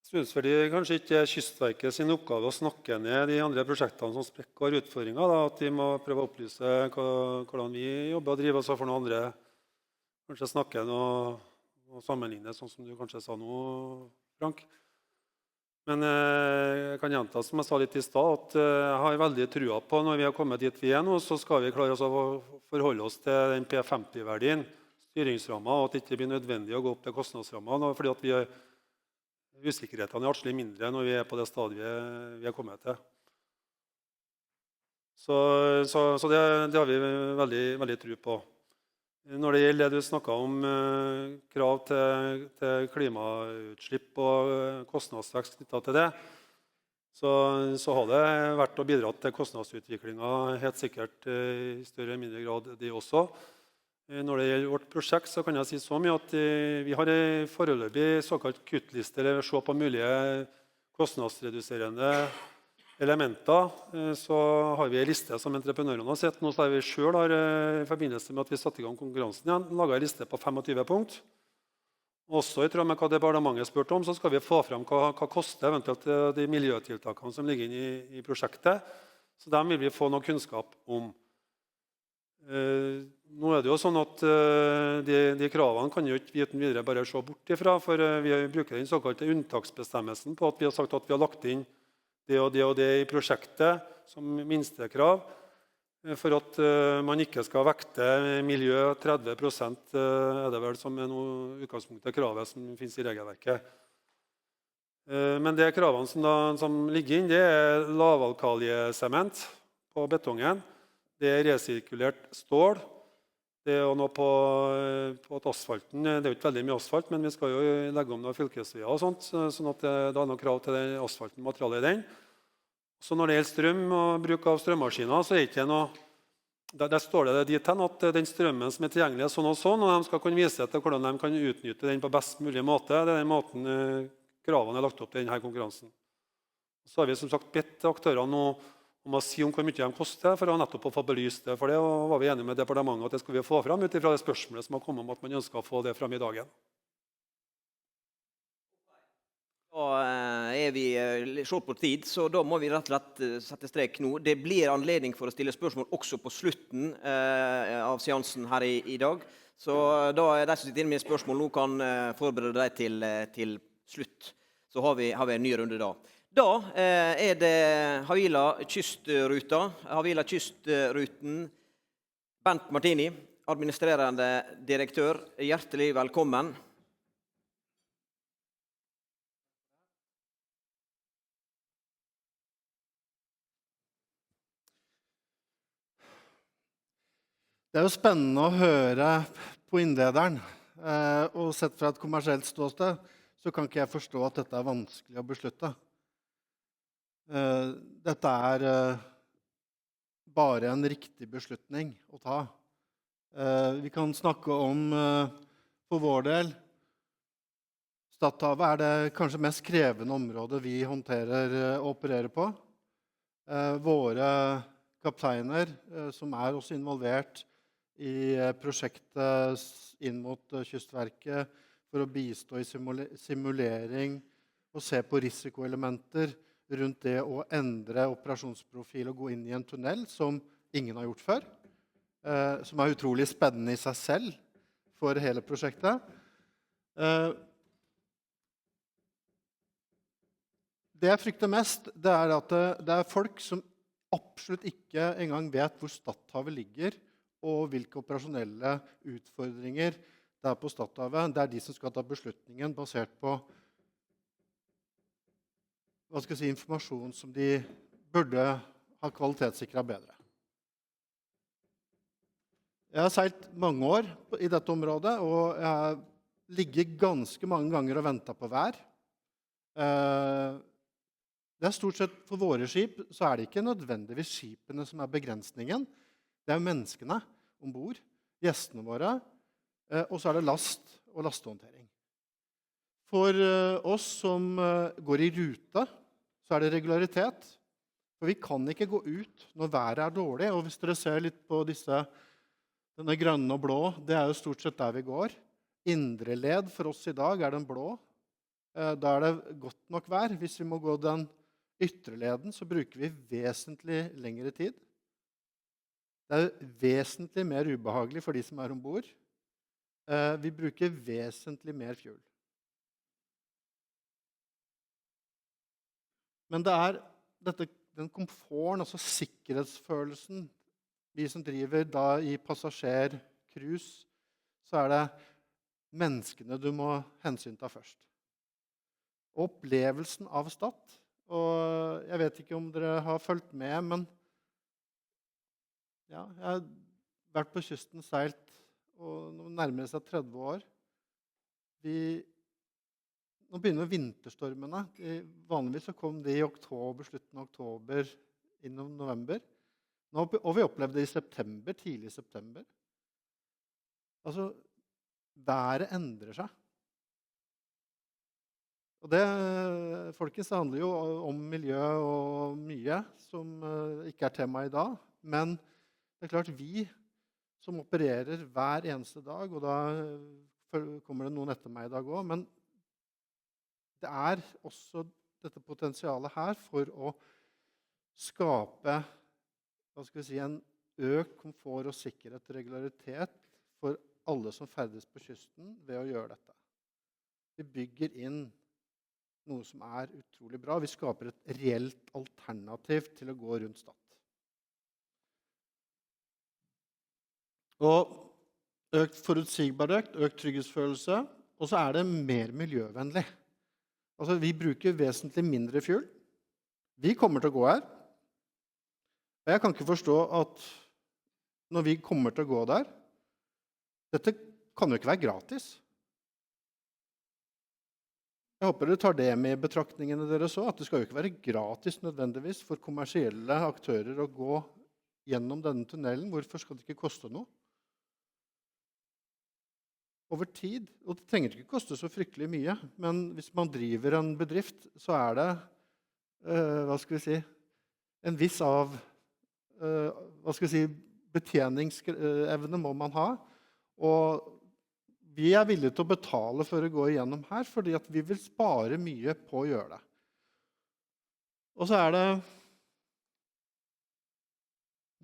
Jeg synes fordi kanskje ikke Kystverket sin oppgave å snakke ned de andre prosjektene som sprekker har utfordringer, da, at de må prøve å opplyse hvordan vi jobber og driver oss for noen andre. Kanskje snakke og sammenligne, sånn som du kanskje sa nå, Frank. Men jeg kan gjenta, som jeg sa litt I stad, at jeg har veldig trua på når vi har kommet dit vi nå, så skal vi klare oss å forholde oss til den P50-verdien, styringsrammen, og at det ikke blir nødvendig å gå opp til kostnadsrammen, fordi at usikkerhetene atskillig mindre når vi på det stadiet vi har kommet til. Så det har vi veldig, veldig tro på. Når det gjelder det du snakket om krav til klimautslipp og kostnadsvekst knyttet til det, så har det vært å bidra til kostnadsutviklingen helt sikkert I større eller mindre grad det også. Når det gjelder vårt prosjekt så kan jeg si så mye at vi har en foreløpig såkalt kuttliste, eller se på mulige kostnadsreduserende elementer, så har vi en liste som entreprenørene har sett. Nå så vi selv I forbindelse med at vi satte I gang konkurransen igjen, laget en liste på 25 punkt. Også I tråd med hva departementet spurte om, så skal vi få frem hva koster eventuelt de miljøtiltakene som ligger inne I prosjektet. Så dem vil vi få noe kunnskap om. Nå det jo sånn at de kravene kan jo ikke vi uten videre bare se bort ifra, for vi bruker den såkalte unntaksbestemmelsen på at vi har sagt at vi har lagt inn det og det I prosjektet som minstekrav, for at man ikke skal vekte miljø 30%, det vel som noe utgangspunktet kravet som finnes I regelverket. Men det kravene som ligger inn, det lavalkaljesement på betongen, det resirkulert stål, det noe på at asfalten, det jo ikke veldig mye asfalt, men vi skal jo legge om noen fylkesveier og sånt, sånn at det noen krav til den asfalten, materialet I den. Så når det gjelder strøm og bruk av strømmaskiner, så det ikke noe, der står det dit hen at den strømmen som tilgjengelig sånn og sånn, og de skal kunne vise til hvordan de kan utnytte den på best mulig måte. Det den måten kravene lagt opp til denne konkurransen. Så har vi som sagt bedt aktørene nå om å si om hvor mye de koster, for å nettopp få belyst det. For det var vi enige med departementet at det skulle vi få frem ut ifra det spørsmålet som har kommet om at man ønsker å få det frem I dagen. Vi short på tid, så da må vi rett og slett sette strek nå. Det blir anledning for å stille spørsmål også på slutten av seansen her i dag. Så da er de som sitter inne med spørsmål nå kan forberede deg til slutt. Så har vi en ny runde da. Da er det Havila Kystruten, Bent Martini, administrerende direktør. Hjertelig velkommen. Det er jo spennende å høre på innlederen, og sett fra et kommersielt ståsted, så kan ikke jeg forstå at dette er vanskelig å beslutte. Dette er bare en riktig beslutning å ta. Vi kan snakke om, for vår del, Stadhavet er det kanskje mest krevende området vi håndterer og opererer på. Våre kapteiner, som er også involvert i prosjektet inn mot Kystverket for å bistå i simulering og se på risikoelementer rundt det å endre operasjonsprofil og gå inn i en tunnel som ingen har gjort før, som er utrolig spennende i seg selv for hele prosjektet. Det jeg frykter mest, det er at det er folk som absolutt ikke engang vet hvor Stadhavet ligger, og hvilke operasjonelle utfordringer det er på Stadhavet. Det er de som skal ta beslutningen basert på informasjon som de burde ha kvalitetssikret bedre. Jeg har seilt mange år i dette området, og jeg har ligget ganske mange ganger og ventet på vær. Det er stort sett for våre skip, så er det ikke nødvendigvis skipene som er begrensningen. Det er menneskene ombord, gjestene våre, og så er det last og lastehåndtering. For oss som går i rute, så er det regularitet. For vi kan ikke gå ut når været er dårlig, og hvis dere ser litt på denne grønne og blå, det er jo stort sett der vi går. Indre led for oss i dag er den blå. Da er det godt nok vær. Hvis vi må gå den ytre leden, så bruker vi vesentlig lengre tid. Det er vesentlig mer ubehagelig for de som er ombord. Vi bruker vesentlig mer fuel. Men det er den komforten, altså sikkerhetsfølelsen, vi som driver da i passasjercruise, så er det menneskene du må hensynta først. Opplevelsen av Stad, og jeg vet ikke om dere har fulgt med, men ja, jeg har vært på kysten seilt, og nå nærmer det seg 30 år. Nå begynner vinterstormene. Vanligvis så kom de i oktober, slutten av oktober, innom november. Og vi opplevde det i september, tidlig i september. Altså, været endrer seg. Og det, folkens, det handler jo om miljø og mye som ikke er tema i dag, men det er klart vi som opererer hver eneste dag, og da kommer det noen etter meg i dag også, men det er også dette potensialet her for å skape en økt komfort og sikkerhet og regularitet for alle som ferdes på kysten ved å gjøre dette. Vi bygger inn noe som er utrolig bra. Vi skaper et reelt alternativ til å gå rundt Stad. Og økt forutsigbarhet, økt trygghetsfølelse, og så er det mer miljøvennlig. Altså, vi bruker vesentlig mindre fuel. Vi kommer til å gå her. Og jeg kan ikke forstå at når vi kommer til å gå der, dette kan jo ikke være gratis. Jeg håper dere tar det med i betraktningene deres også, at det skal jo ikke være gratis nødvendigvis for kommersielle aktører å gå gjennom denne tunnelen. Hvorfor skal det ikke koste noe? Over tid, og det trenger ikke koste så fryktelig mye, men hvis man driver en bedrift, så er det, en viss betjeningsevne må man ha, og vi er villige til å betale for å gå igjennom her, fordi at vi vil spare mye på å gjøre det. Og så er det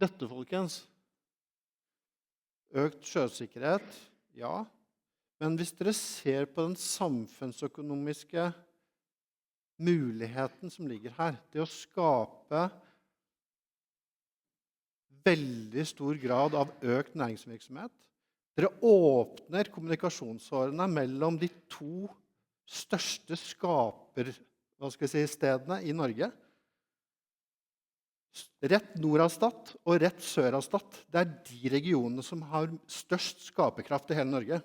dette, folkens. Økt sjøsikkerhet, ja. Men hvis dere ser på den samfunnsøkonomiske muligheten som ligger her, det å skape veldig stor grad av økt næringsvirksomhet. Dere åpner kommunikasjonsårene mellom de to største stedene i Norge. Rett nord av Stad og rett sør av Stad. Det er de regionene som har størst skaperkraft i hele Norge.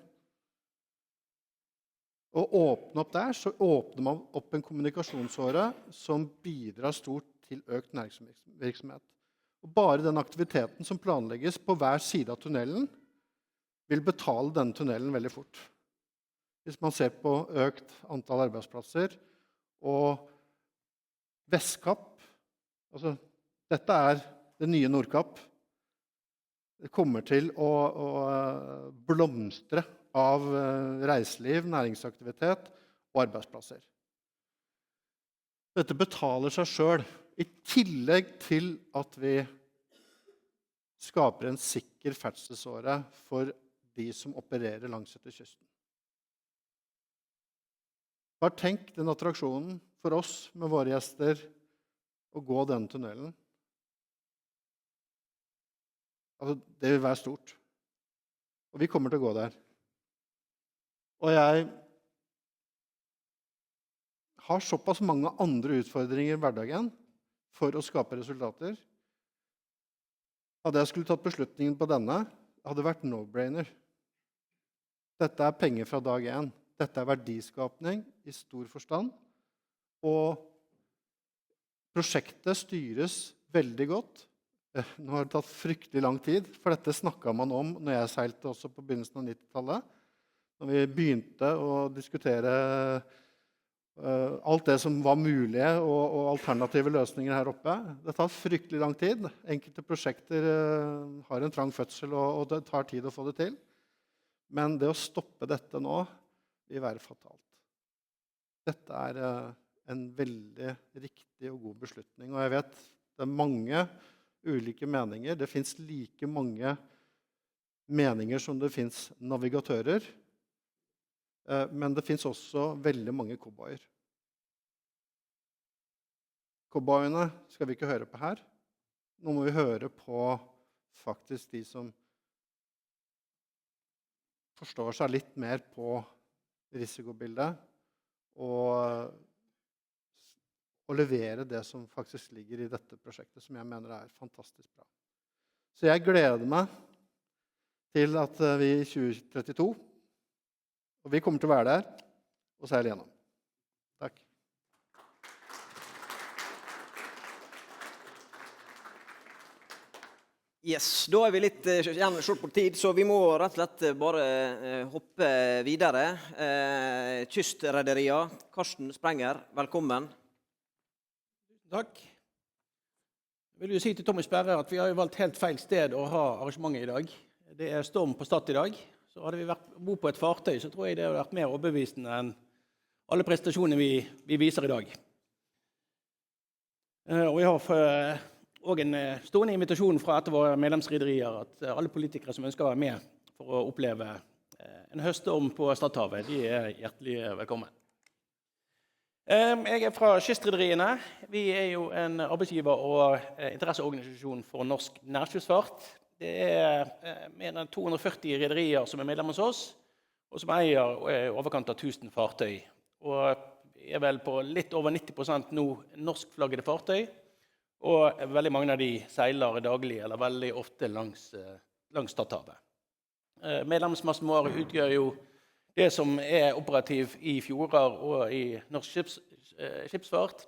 Å åpne opp der, så åpner man opp en kommunikasjonsåre som bidrar stort til økt næringsvirksomhet. Og bare den aktiviteten som planlegges på hver side av tunnelen, vil betale denne tunnelen veldig fort. Hvis man ser på økt antall arbeidsplasser og Vestkapp, altså dette er det nye Nordkapp, det kommer til å blomstre av reiseliv, næringsaktivitet og arbeidsplasser. Dette betaler seg selv, i tillegg til at vi skaper en sikker ferdselsåre for de som opererer langs etter kysten. Bare tenk den attraksjonen for oss med våre gjester å gå denne tunnelen. Altså, det vil være stort. Og vi kommer til å gå der. Og jeg har såpass mange andre utfordringer i hverdagen for å skape resultater. Hadde jeg skulle tatt beslutningen på denne, hadde det vært no-brainer. Dette er penger fra dag 1. Dette er verdiskapning i stor forstand. Og prosjektet styres veldig godt. Nå har det tatt fryktelig lang tid, for dette snakket man om når jeg seilte også på begynnelsen av 90-tallet. Når vi begynte å diskutere alt det som var mulige og alternative løsninger her oppe. Det tar fryktelig lang tid. Enkelte prosjekter har en trang fødsel, og det tar tid å få det til. Men det å stoppe dette nå vil være fatalt. Dette er en veldig riktig og god beslutning. Og jeg vet det er mange ulike meninger. Det finnes like mange meninger som det finnes navigatører. Men det finnes også veldig mange cowboyer. Cowboyene skal vi ikke høre på her. Nå må vi høre på faktisk de som forstår seg litt mer på risikobildet og levere det som faktisk ligger i dette prosjektet, som jeg mener er fantastisk bra. Så jeg gleder meg til at vi i 2032, og vi kommer til å være der og seile gjennom. Takk. Yes, da er vi litt short på tid, så vi må rett og slett bare hoppe videre. Kystrederier, Karsten Sprenger, velkommen. Takk. Jeg vil jo si til Tommy Sperre at vi har jo valgt helt feil sted å ha arrangementet i dag. Det er storm på Stad i dag. Så hadde vi bo på et fartøy, så tror jeg det hadde vært mer overbevisende enn alle prestasjonene vi viser i dag. Og vi har også en stående invitasjon fra et av våre medlemsrederier at alle politikere som ønsker å være med for å oppleve en høststorm på Stadhavet, de er hjertelig velkommen. Jeg er fra Kystrederiene. Vi er jo en arbeidsgiver og interesseorganisasjon for norsk nærskipsfart. Det er mer enn 240 rederier som er medlem hos oss, og som eier overkant av 1000 fartøy. Og vi er vel på litt over 90% nå norskflaggede fartøy, og veldig mange av de seiler daglig eller veldig ofte langs Stadhavet. Medlemsmassen vår utgjør jo det som er operativ i fjorder og i norsk skipsfart,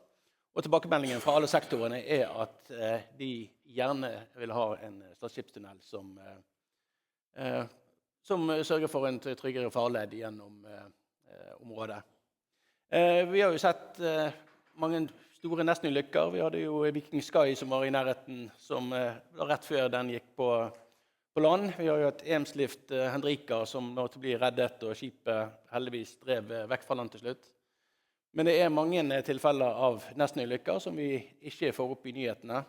og tilbakemeldingen fra alle sektorene er at de gjerne vil ha en Stad skipstunnel som sørger for en tryggere farled gjennom området. Vi har jo sett mange store nestenulykker. Vi hadde jo Viking Sky som var i nærheten, som rett før den gikk på på land. Vi har jo et Eemslift Hendrika som nå blir reddet, og skipet heldigvis drev vekk fra land til slutt. Men det mange tilfeller av nestenulykker som vi ikke får opp i nyhetene,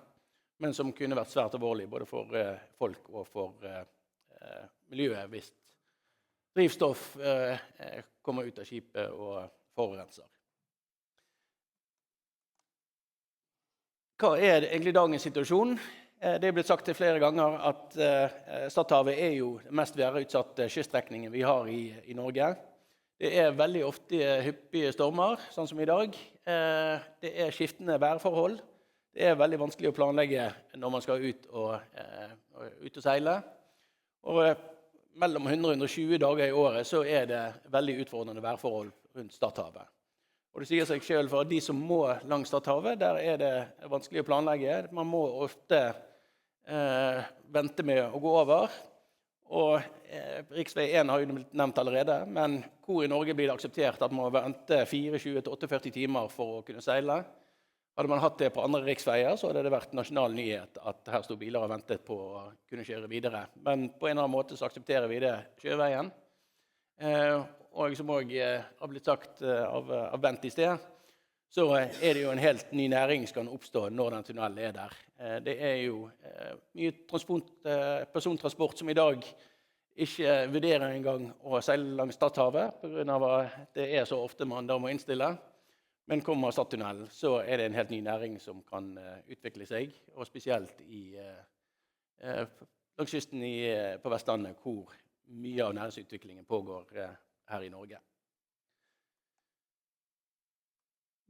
men som kunne vært svært alvorlig både for folk og for miljøet hvis drivstoff kommer ut av skipet og forurenser. Hva egentlig dagens situasjon? Det blitt sagt til flere ganger at Stadhavet jo den mest værutsatte kyststrekningen vi har i Norge. Det veldig ofte hyppige stormer, sånn som i dag. Det skiftende værforhold. Det veldig vanskelig å planlegge når man skal ut og seile. Og mellom 100 og 120 dager i året så det veldig utfordrende værforhold rundt Stadhavet. Og det sier seg selv for de som må langs Stadhavet, der det vanskelig å planlegge. Man må ofte vente med å gå over. Og riksvei 1 har jo blitt nevnt allerede, men hvor i Norge blir det akseptert at man må vente 24-48 timer for å kunne seile? Hadde man hatt det på andre riksveier, så hadde det vært nasjonal nyhet at her stod biler og ventet på å kunne kjøre videre. Men på en eller annen måte så aksepterer vi det sjøveien. Og som også har blitt sagt av Bent i sted, så det jo en helt ny næring som kan oppstå når den tunnelen der. Det jo mye persontransport som i dag ikke vurderer engang å seile langs Stadhavet, på grunn av at det så ofte man da må innstille. Men kommer Stadtunnelen, så det en helt ny næring som kan utvikle seg, og spesielt langs kysten på Vestlandet, hvor mye av næringsutviklingen pågår her i Norge.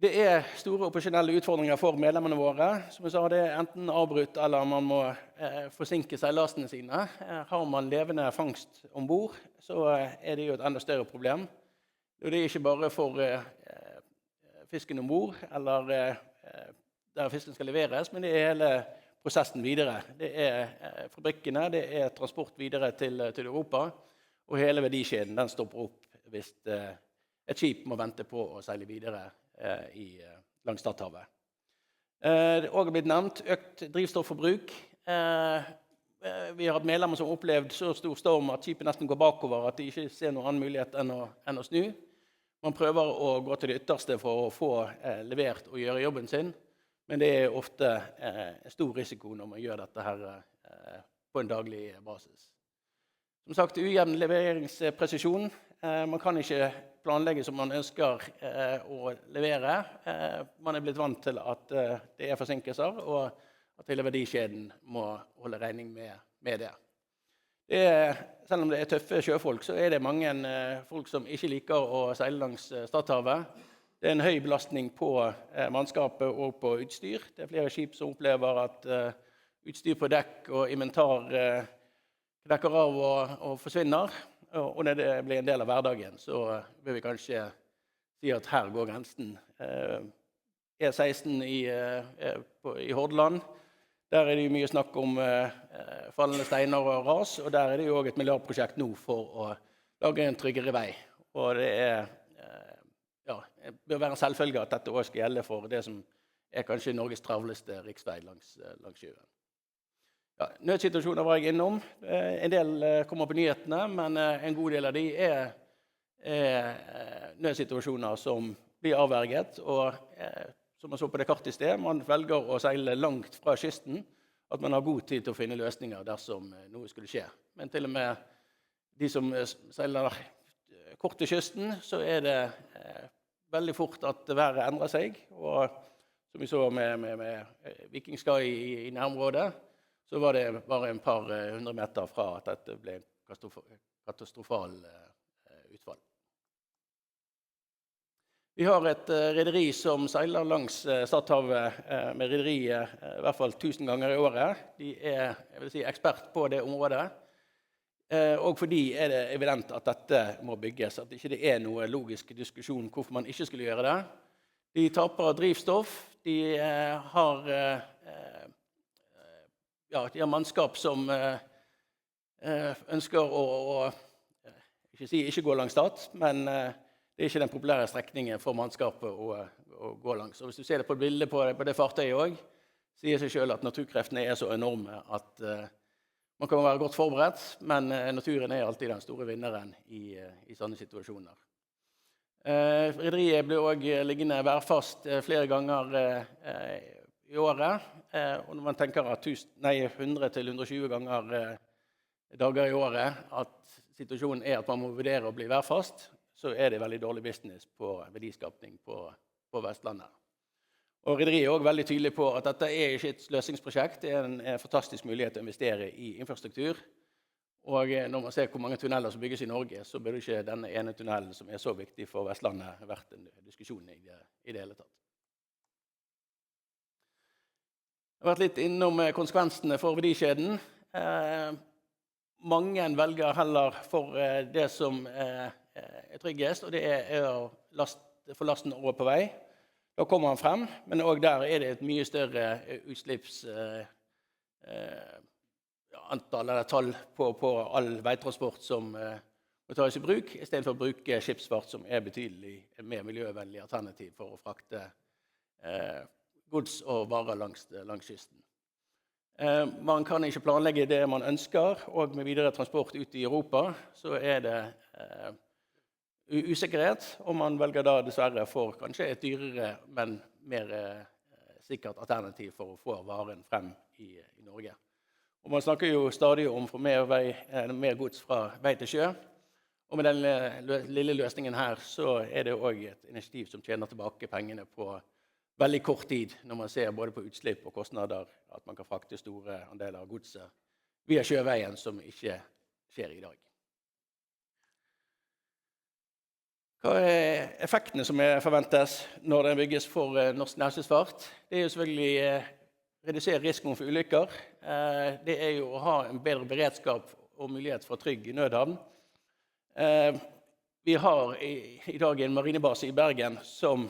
Det store operasjonelle utfordringer for medlemmene våre. Som jeg sa, det enten avbrutt eller man må forsinke seilastene sine. Har man levende fangst ombord, så det jo et enda større problem. Og det ikke bare for fisken ombord, eller der fisken skal leveres, men det hele prosessen videre. Det fabrikkene, det transport videre til Europa, og hele verdikjeden den stopper opp hvis et skip må vente på å seile videre langs Stadhavet. Det også blitt nevnt økt drivstofforbruk. Vi har hatt medlemmer som har opplevd så stor storm at skipet nesten går bakover, at de ikke ser noen annen mulighet enn å snu. Man prøver å gå til det ytterste for å få levert og gjøre jobben sin, men det ofte stor risiko når man gjør dette her på en daglig basis. Som sagt, ujevn leveringspresisjon. Man kan ikke planlegge som man ønsker å levere. Man blitt vant til at det forsinkelser, og at hele verdikjeden må holde regning med det. Selv om det tøffe sjøfolk, så det mange folk som ikke liker å seile langs Stadhavet. Det en høy belastning på mannskapet og på utstyr. Det flere skip som opplever at utstyr på dekk og inventar knekker av og forsvinner. Og når det blir en del av hverdagen, så vil vi kanskje si at her går grensen. E16 i Hordaland, der det jo mye snakk om fallende steiner og ras, og der det jo også et miljøprosjekt nå for å lage en tryggere vei. Og det bør være en selvfølge at dette også skal gjelde for det som kanskje Norges travleste riksvei langs sjøen. Ja, nødsituasjoner var jeg innom. En del kommer på nyhetene, men en god del av de nødsituasjoner som blir avverget. Og som man så på det kartet i sted, man velger å seile langt fra kysten, at man har god tid til å finne løsninger dersom noe skulle skje. Men til og med de som seiler kort til kysten, så det veldig fort at været endrer seg. Og som vi så med Viking Sky i nærområdet, så var det bare en par hundre meter fra at dette ble katastrofal utfall. Vi har et rederi som seiler langs Stadhavet med rederiet i hvert fall 1000 ganger i året. De jeg vil si, ekspert på det området. Og fordi det evident at dette må bygges, at det ikke noe logisk diskusjon hvorfor man ikke skulle gjøre det. De taper drivstoff, de har mannskap som ønsker å ikke gå langs Stad, men det ikke den populære strekningen for mannskapet å gå langs. Og hvis du ser det på bildet på det fartøyet også, sier seg selv at naturkreftene så enorme at Man kan være godt forberedt, men naturen er alltid den store vinneren i sånne situasjoner. Rederiet ble også liggende værfast flere ganger i året. Og når man tenker at 100-120 ganger dager i året at situasjonen er at man må vurdere å bli værfast, så er det veldig dårlig business på verdiskapning på Vestlandet. Og rederiet er også veldig tydelig på at dette er ikke et løsningsprosjekt, det er en fantastisk mulighet til å investere i infrastruktur. Og når man ser hvor mange tunneler som bygges i Norge, så burde ikke denne ene tunnelen som er så viktig for Vestlandet vært en diskusjon i det hele tatt. Jeg har vært litt innom konsekvensene for verdikjeden. Mange velger heller for det som er tryggest, og det er å få lasten over på vei. Da kommer han frem, men også der er det et mye større antall eller tall på all veitransport som må tas i bruk, i stedet for å bruke skipsfart som er betydelig mer miljøvennlig alternativ for å frakte gods og varer langs kysten. Man kan ikke planlegge det man ønsker, og med videre transport ut i Europa så er det usikkerhet, og man velger da dessverre for kanskje et dyrere, men mer sikkert alternativ for å få varen frem i Norge. Og man snakker jo stadig om å få mer gods fra vei til sjø, og med den lille løsningen her så er det også et initiativ som tjener tilbake pengene på veldig kort tid, når man ser både på utslipp og kostnader, at man kan frakte store andeler av godset via sjøveien, som ikke skjer i dag. Hva er effektene som forventes når det bygges for norsk nærskipsfart? Det er jo selvfølgelig redusere risikoen for ulykker. Det er jo å ha en bedre beredskap og mulighet for trygg nødhavn. Vi har i dag en marinebase i Bergen som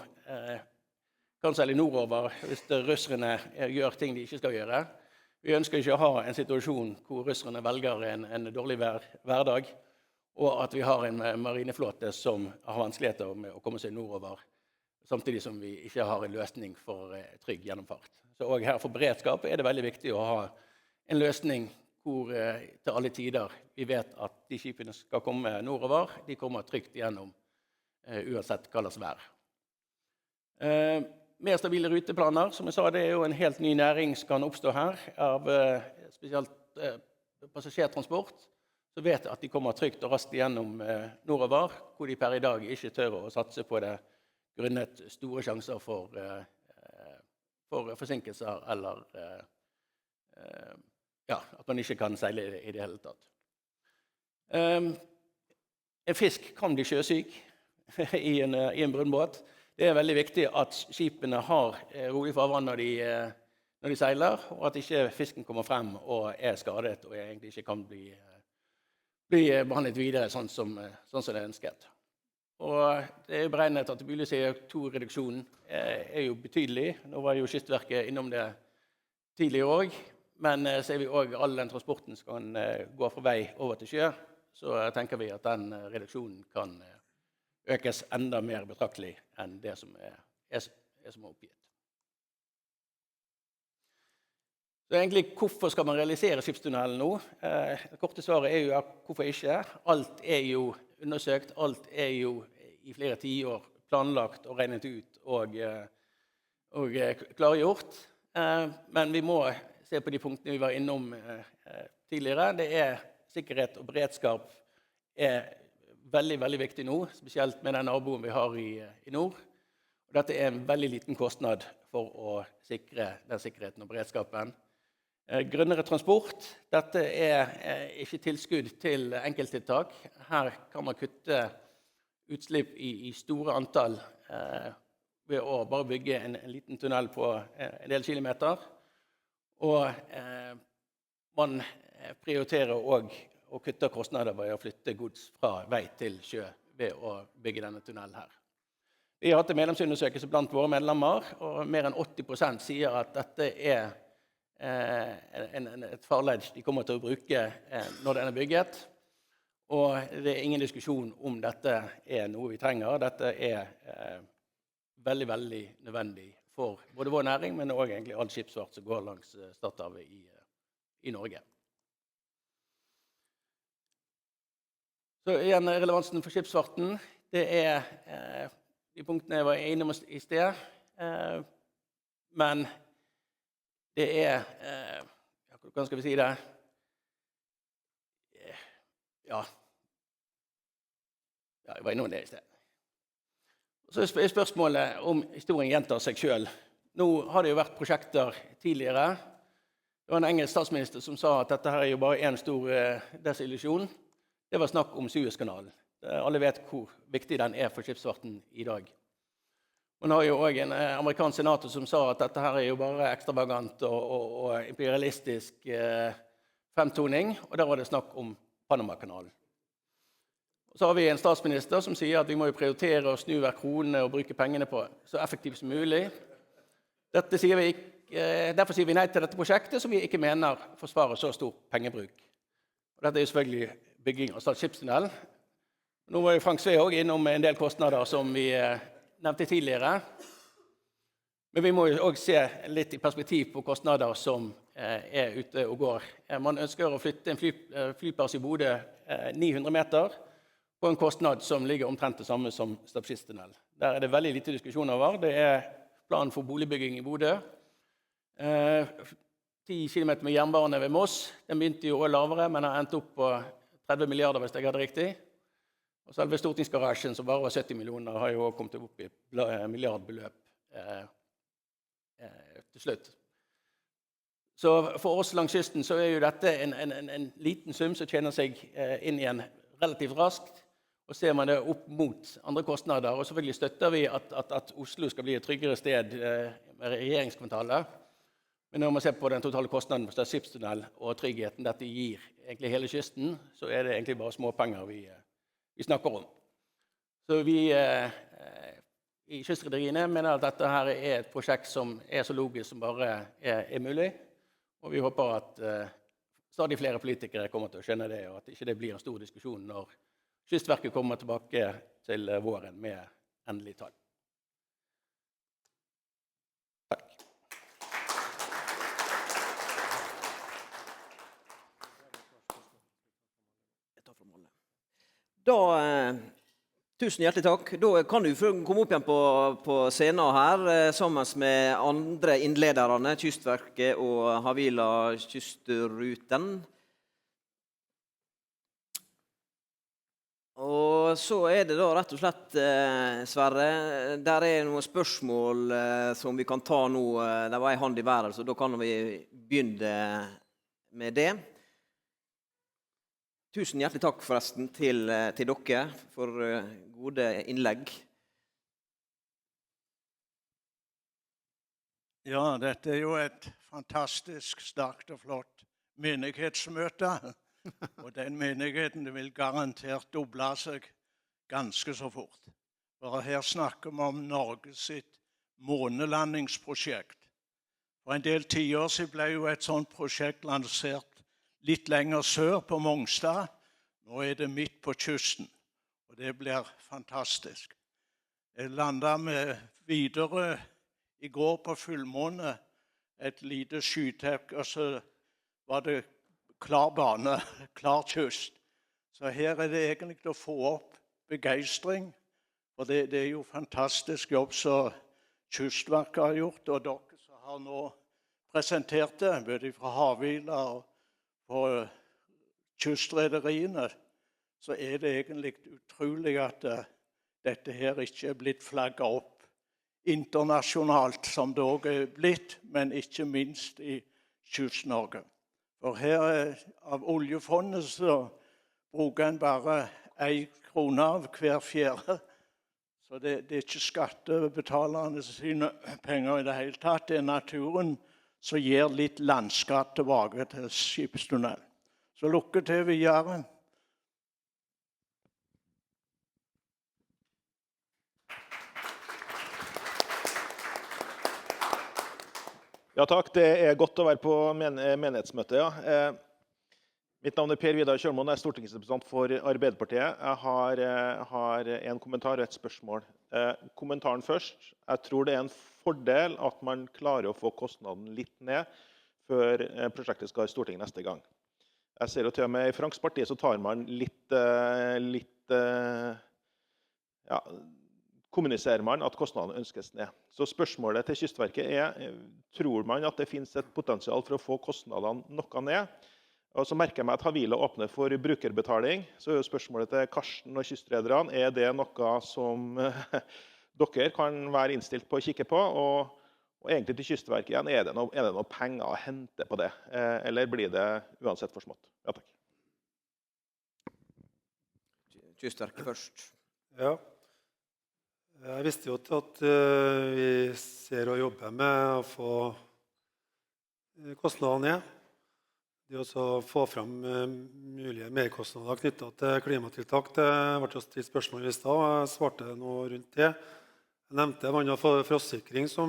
kan seile nordover hvis russerne gjør ting de ikke skal gjøre. Vi ønsker ikke å ha en situasjon hvor russerne velger en dårlig hverdag, og at vi har en marineflåte som har vanskeligheter med å komme seg nordover, samtidig som vi ikke har en løsning for trygg gjennomfart. Så også her for beredskap er det veldig viktig å ha en løsning hvor til alle tider vi vet at de skipene skal komme nordover, de kommer trygt gjennom uansett hva slags vær. Mer stabile ruteplaner, som jeg sa, det er jo en helt ny næring som kan oppstå her, av spesielt passasjertransport, så vet at de kommer trygt og raskt gjennom nordover, hvor de per i dag ikke tør å satse på det grunnet store sjanser for forsinkelser, eller at man ikke kan seile i det hele tatt. En fisk kan bli sjøsyk i en brønnbåt. Det er veldig viktig at skipene har rolig farvann når de seiler, og at ikke fisken kommer frem og er skadet, og egentlig ikke kan bli behandlet videre sånn som det er ønsket. Og det er jo beregnet at mulig CO2-reduksjonen er jo betydelig. Nå var jo Kystverket innom det tidligere også, men ser vi også all den transporten som kan gå fra vei over til sjø, så tenker vi at den reduksjonen kan økes enda mer betraktelig enn det som er oppgitt. Så egentlig, hvorfor skal man realisere skipstunnelen nå? Det korte svaret er jo hvorfor ikke. Alt er jo undersøkt, alt er jo i flere tiår planlagt og regnet ut og klargjort. Men vi må se på de punktene vi var innom tidligere. Det er sikkerhet og beredskap er veldig, veldig viktig nå, spesielt med den naboen vi har i nord. Og dette er en veldig liten kostnad for å sikre den sikkerheten og beredskapen. Grønnere transport, dette er ikke tilskudd til enkelttiltak. Her kan man kutte utslipp i store antall ved å bare bygge en liten tunnel på en del kilometer. Og man prioriterer også å kutte kostnader ved å flytte gods fra vei til sjø ved å bygge denne tunnelen her. Vi har hatt en medlemsundersøkelse blant våre medlemmer, og mer enn 80% sier at dette er et farled de kommer til å bruke når den er bygget. Og det er ingen diskusjon om dette er noe vi trenger. Dette er veldig, veldig nødvendig for både vår næring, men også egentlig all skipsfart som går langs Stadhavet i Norge. Så igjen relevansen for skipsfarten, det de punktene jeg var innom I sted, men det hvordan skal vi si det? Ja, jeg var innom det I sted. Så spørsmålet om historien gjentar seg selv. Nå har det jo vært prosjekter tidligere. Det var en engelsk statsminister som sa at dette her jo bare en stor desillusjon. Det var snakk om Suezkanalen. Alle vet hvor viktig den for skipsfarten I dag. Man har jo også en amerikansk senator som sa at dette her jo bare ekstravagant og imperialistisk fremtoning, og der var det snakk om Panama-kanalen. Så har vi en statsminister som sier at vi må jo prioritere å snu hver krone og bruke pengene på så effektivt som mulig. Derfor sier vi nei til dette prosjektet, som vi ikke mener forsvarer så stor pengebruk. Og dette jo selvfølgelig bygging av Stad skipstunnel. Nå var jo Frank Sve også innom en del kostnader som vi nevnte tidligere. Men vi må jo også se litt I perspektiv på kostnader som ute og går. Man ønsker å flytte en flyplass I Bodø 900 meter på en kostnad som ligger omtrent det samme som Stad skipstunnel. Der det veldig lite diskusjon over. Det planen for boligbygging I Bodø. 10 kilometer med jernbane ved Moss. Den begynte jo lavere, men har endt opp på 30 milliarder, hvis jeg hadde riktig. Og selve stortingsgarasjen, som bare var 70 millioner, har jo kommet opp I milliardbeløp til slutt. Så for oss langs kysten så jo dette en liten sum som tjener seg inn igjen relativt raskt. Og ser man det opp mot andre kostnader, og selvfølgelig støtter vi at Oslo skal bli et tryggere sted med regjeringskvartalet. Men når man ser på den totale kostnaden for Stad skipstunnel og tryggheten dette gir egentlig hele kysten, så det egentlig bare småpenger vi snakker om. Så vi I kystrederiene mener at dette her et prosjekt som så logisk som bare mulig, og vi håper at stadig flere politikere kommer til å skjønne det, og at ikke det blir en stor diskusjon når Kystverket kommer tilbake til våren med endelig tall. Takk. Da, tusen hjertelig takk. Da kan du komme opp igjen på scenen her, sammen med andre innlederne, Kystverket og Havila Kystruten. Og så det da rett og slett, Sverre, der noen spørsmål som vi kan ta nå. Det var en hand I været, så da kan vi begynne med det. Tusen hjertelig takk forresten til dere for gode innlegg. Ja, dette jo et fantastisk sterkt og flott menighetsmøte. Og den menigheten vil garantert doble seg ganske så fort. For her snakker vi om Norge sitt månelandingsprosjekt. For en del tiår siden ble jo et sånt prosjekt lansert litt lenger sør på Mongstad. Nå det midt på kysten, og det blir fantastisk. Jeg landet med videre I går på fullmåne, et lite skytek, og så var det klar bane, klar kyst. Så her det egentlig å få opp begeistring, og det jo fantastisk jobb som Kystverket har gjort, og dere som har nå presentert det, både fra Havila og på kystrederiene, så det egentlig utrolig at dette her ikke blitt flagget opp internasjonalt, som det også blitt, men ikke minst I Kyst-Norge. For her av oljefondet så bruker en bare 1 krone av hver fjerde. Så det ikke skattebetalerne sine penger I det hele tatt. Det naturen som gir litt landskap tilbake til skipstunnel. Så lykke til videre. Ja, takk. Det godt å være på menighetsmøte, ja. Mitt navn Per Vidar Kjølmoen, stortingsrepresentant for Arbeiderpartiet. Jeg har en kommentar og et spørsmål. Kommentaren først. Jeg tror det en fordel at man klarer å få kostnaden litt ned før prosjektet skal I Stortinget neste gang. Jeg ser jo til og med i Franks parti så tar man ja, kommuniserer man at kostnadene ønskes ned. Så spørsmålet til Kystverket tror man at det finnes et potensial for å få kostnadene noe ned? Og så merker jeg meg at Havila åpner for brukerbetaling. Så er jo spørsmålet til Karsten og kystrederne, det noe som dere kan være innstilt på å kikke på? Og egentlig til Kystverket igjen, det noe penger å hente på det? Eller blir det uansett for smått? Ja, takk. Kystverket først. Ja. Jeg visste jo at vi ser og jobber med å få kostnadene ned. Det å få frem mulige merkostnader knyttet til klimatiltak, det ble stilt spørsmål i stad, og jeg svarte noe rundt det. Jeg nevnte vann- og frostsikring som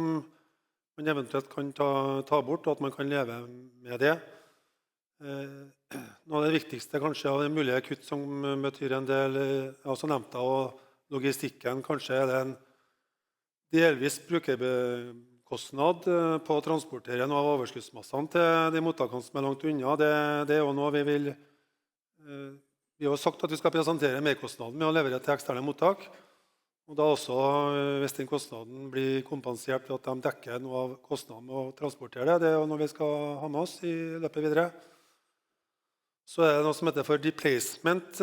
man eventuelt kan ta bort, og at man kan leve med det. Noe av det viktigste kanskje av det mulige kutt som betyr en del, jeg også nevnte, og logistikken, kanskje det en delvis brukerkostnad på å transportere noe av overskuddsmassene til de mottakene som langt unna. Det jo noe vi vil... Vi har sagt at vi skal presentere merkostnaden med å levere til eksterne mottak. Og da også, hvis den kostnaden blir kompensert ved at de dekker noe av kostnaden med å transportere det, det jo noe vi skal ha med oss i løpet videre. Så det noe som heter for deplacement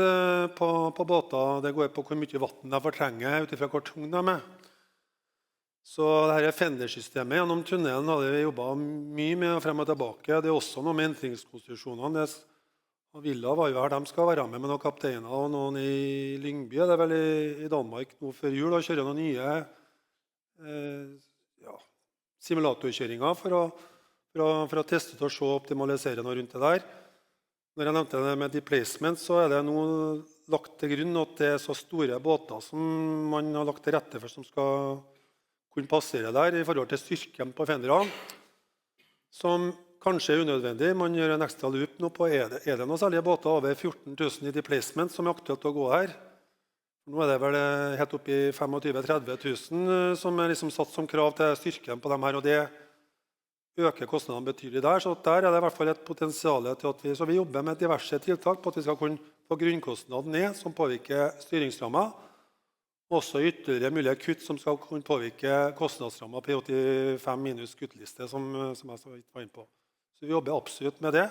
på båter. Det går på hvor mye vann de fortrenger ut ifra hvor tung de Så dette Fender-systemet gjennom tunnelen har vi jobbet mye med frem og tilbake. Det også noe med entringskonstruksjonene. Villa var jo her, de skal være med noen kapteiner og noen i Lyngby. Det vel i Danmark nå før jul og kjøre noen nye simulatorkjøringer for å teste ut og se og optimalisere noe rundt det der. Når jeg nevnte det med deplacement, så det nå lagt til grunn at det så store båter som man har lagt til rette for som skal kunne passere der i forhold til styrken på Fenderne, som kanskje unødvendig. Man gjør en ekstra loop nå på, det noen særlige båter over 14 000 i deplacement som aktuelt å gå her? Nå det vel helt opp i 25-30 000 som liksom satt som krav til styrken på dem her, og det øker kostnadene betydelig der. Så der det i hvert fall et potensial til at vi jobber med diverse tiltak på at vi skal kunne få grunnkostnaden ned, som påvirker styringsrammer. Også ytterligere mulige kutt som skal kunne påvirke kostnadsrammer på 85 minus kuttliste, som jeg så vidt var inne på. Så vi jobber absolutt med det.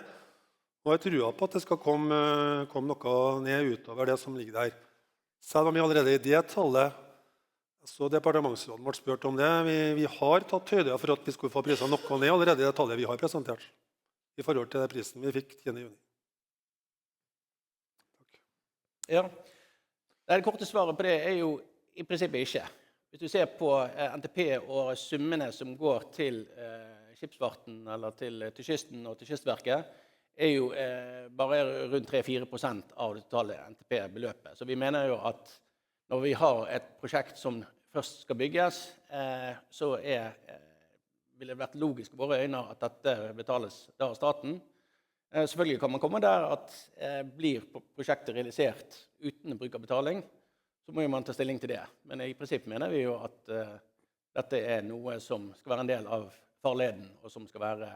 Og jeg tror på at det skal komme noe ned utover det som ligger der. Selv om vi allerede i det tallet, så departementsråden ble spurt om det, vi har tatt høyde for at vi skulle få prisene noe ned allerede i det tallet vi har presentert, i forhold til det prisen vi fikk 10. juni. Takk. Ja, det korte svaret på det jo i prinsippet ikke. Hvis du ser på NTP og summene som går til skipsfarten, eller til kysten og til Kystverket, jo bare rundt 3-4% av det totale NTP-beløpet. Så vi mener jo at når vi har et prosjekt som først skal bygges, så vil det vært logisk i våre øyne at dette betales av staten. Selvfølgelig kan man komme der at blir prosjektet realisert uten bruk av betaling, så må man ta stilling til det. Men i prinsipp mener vi jo at dette noe som skal være en del av farleden, og som skal være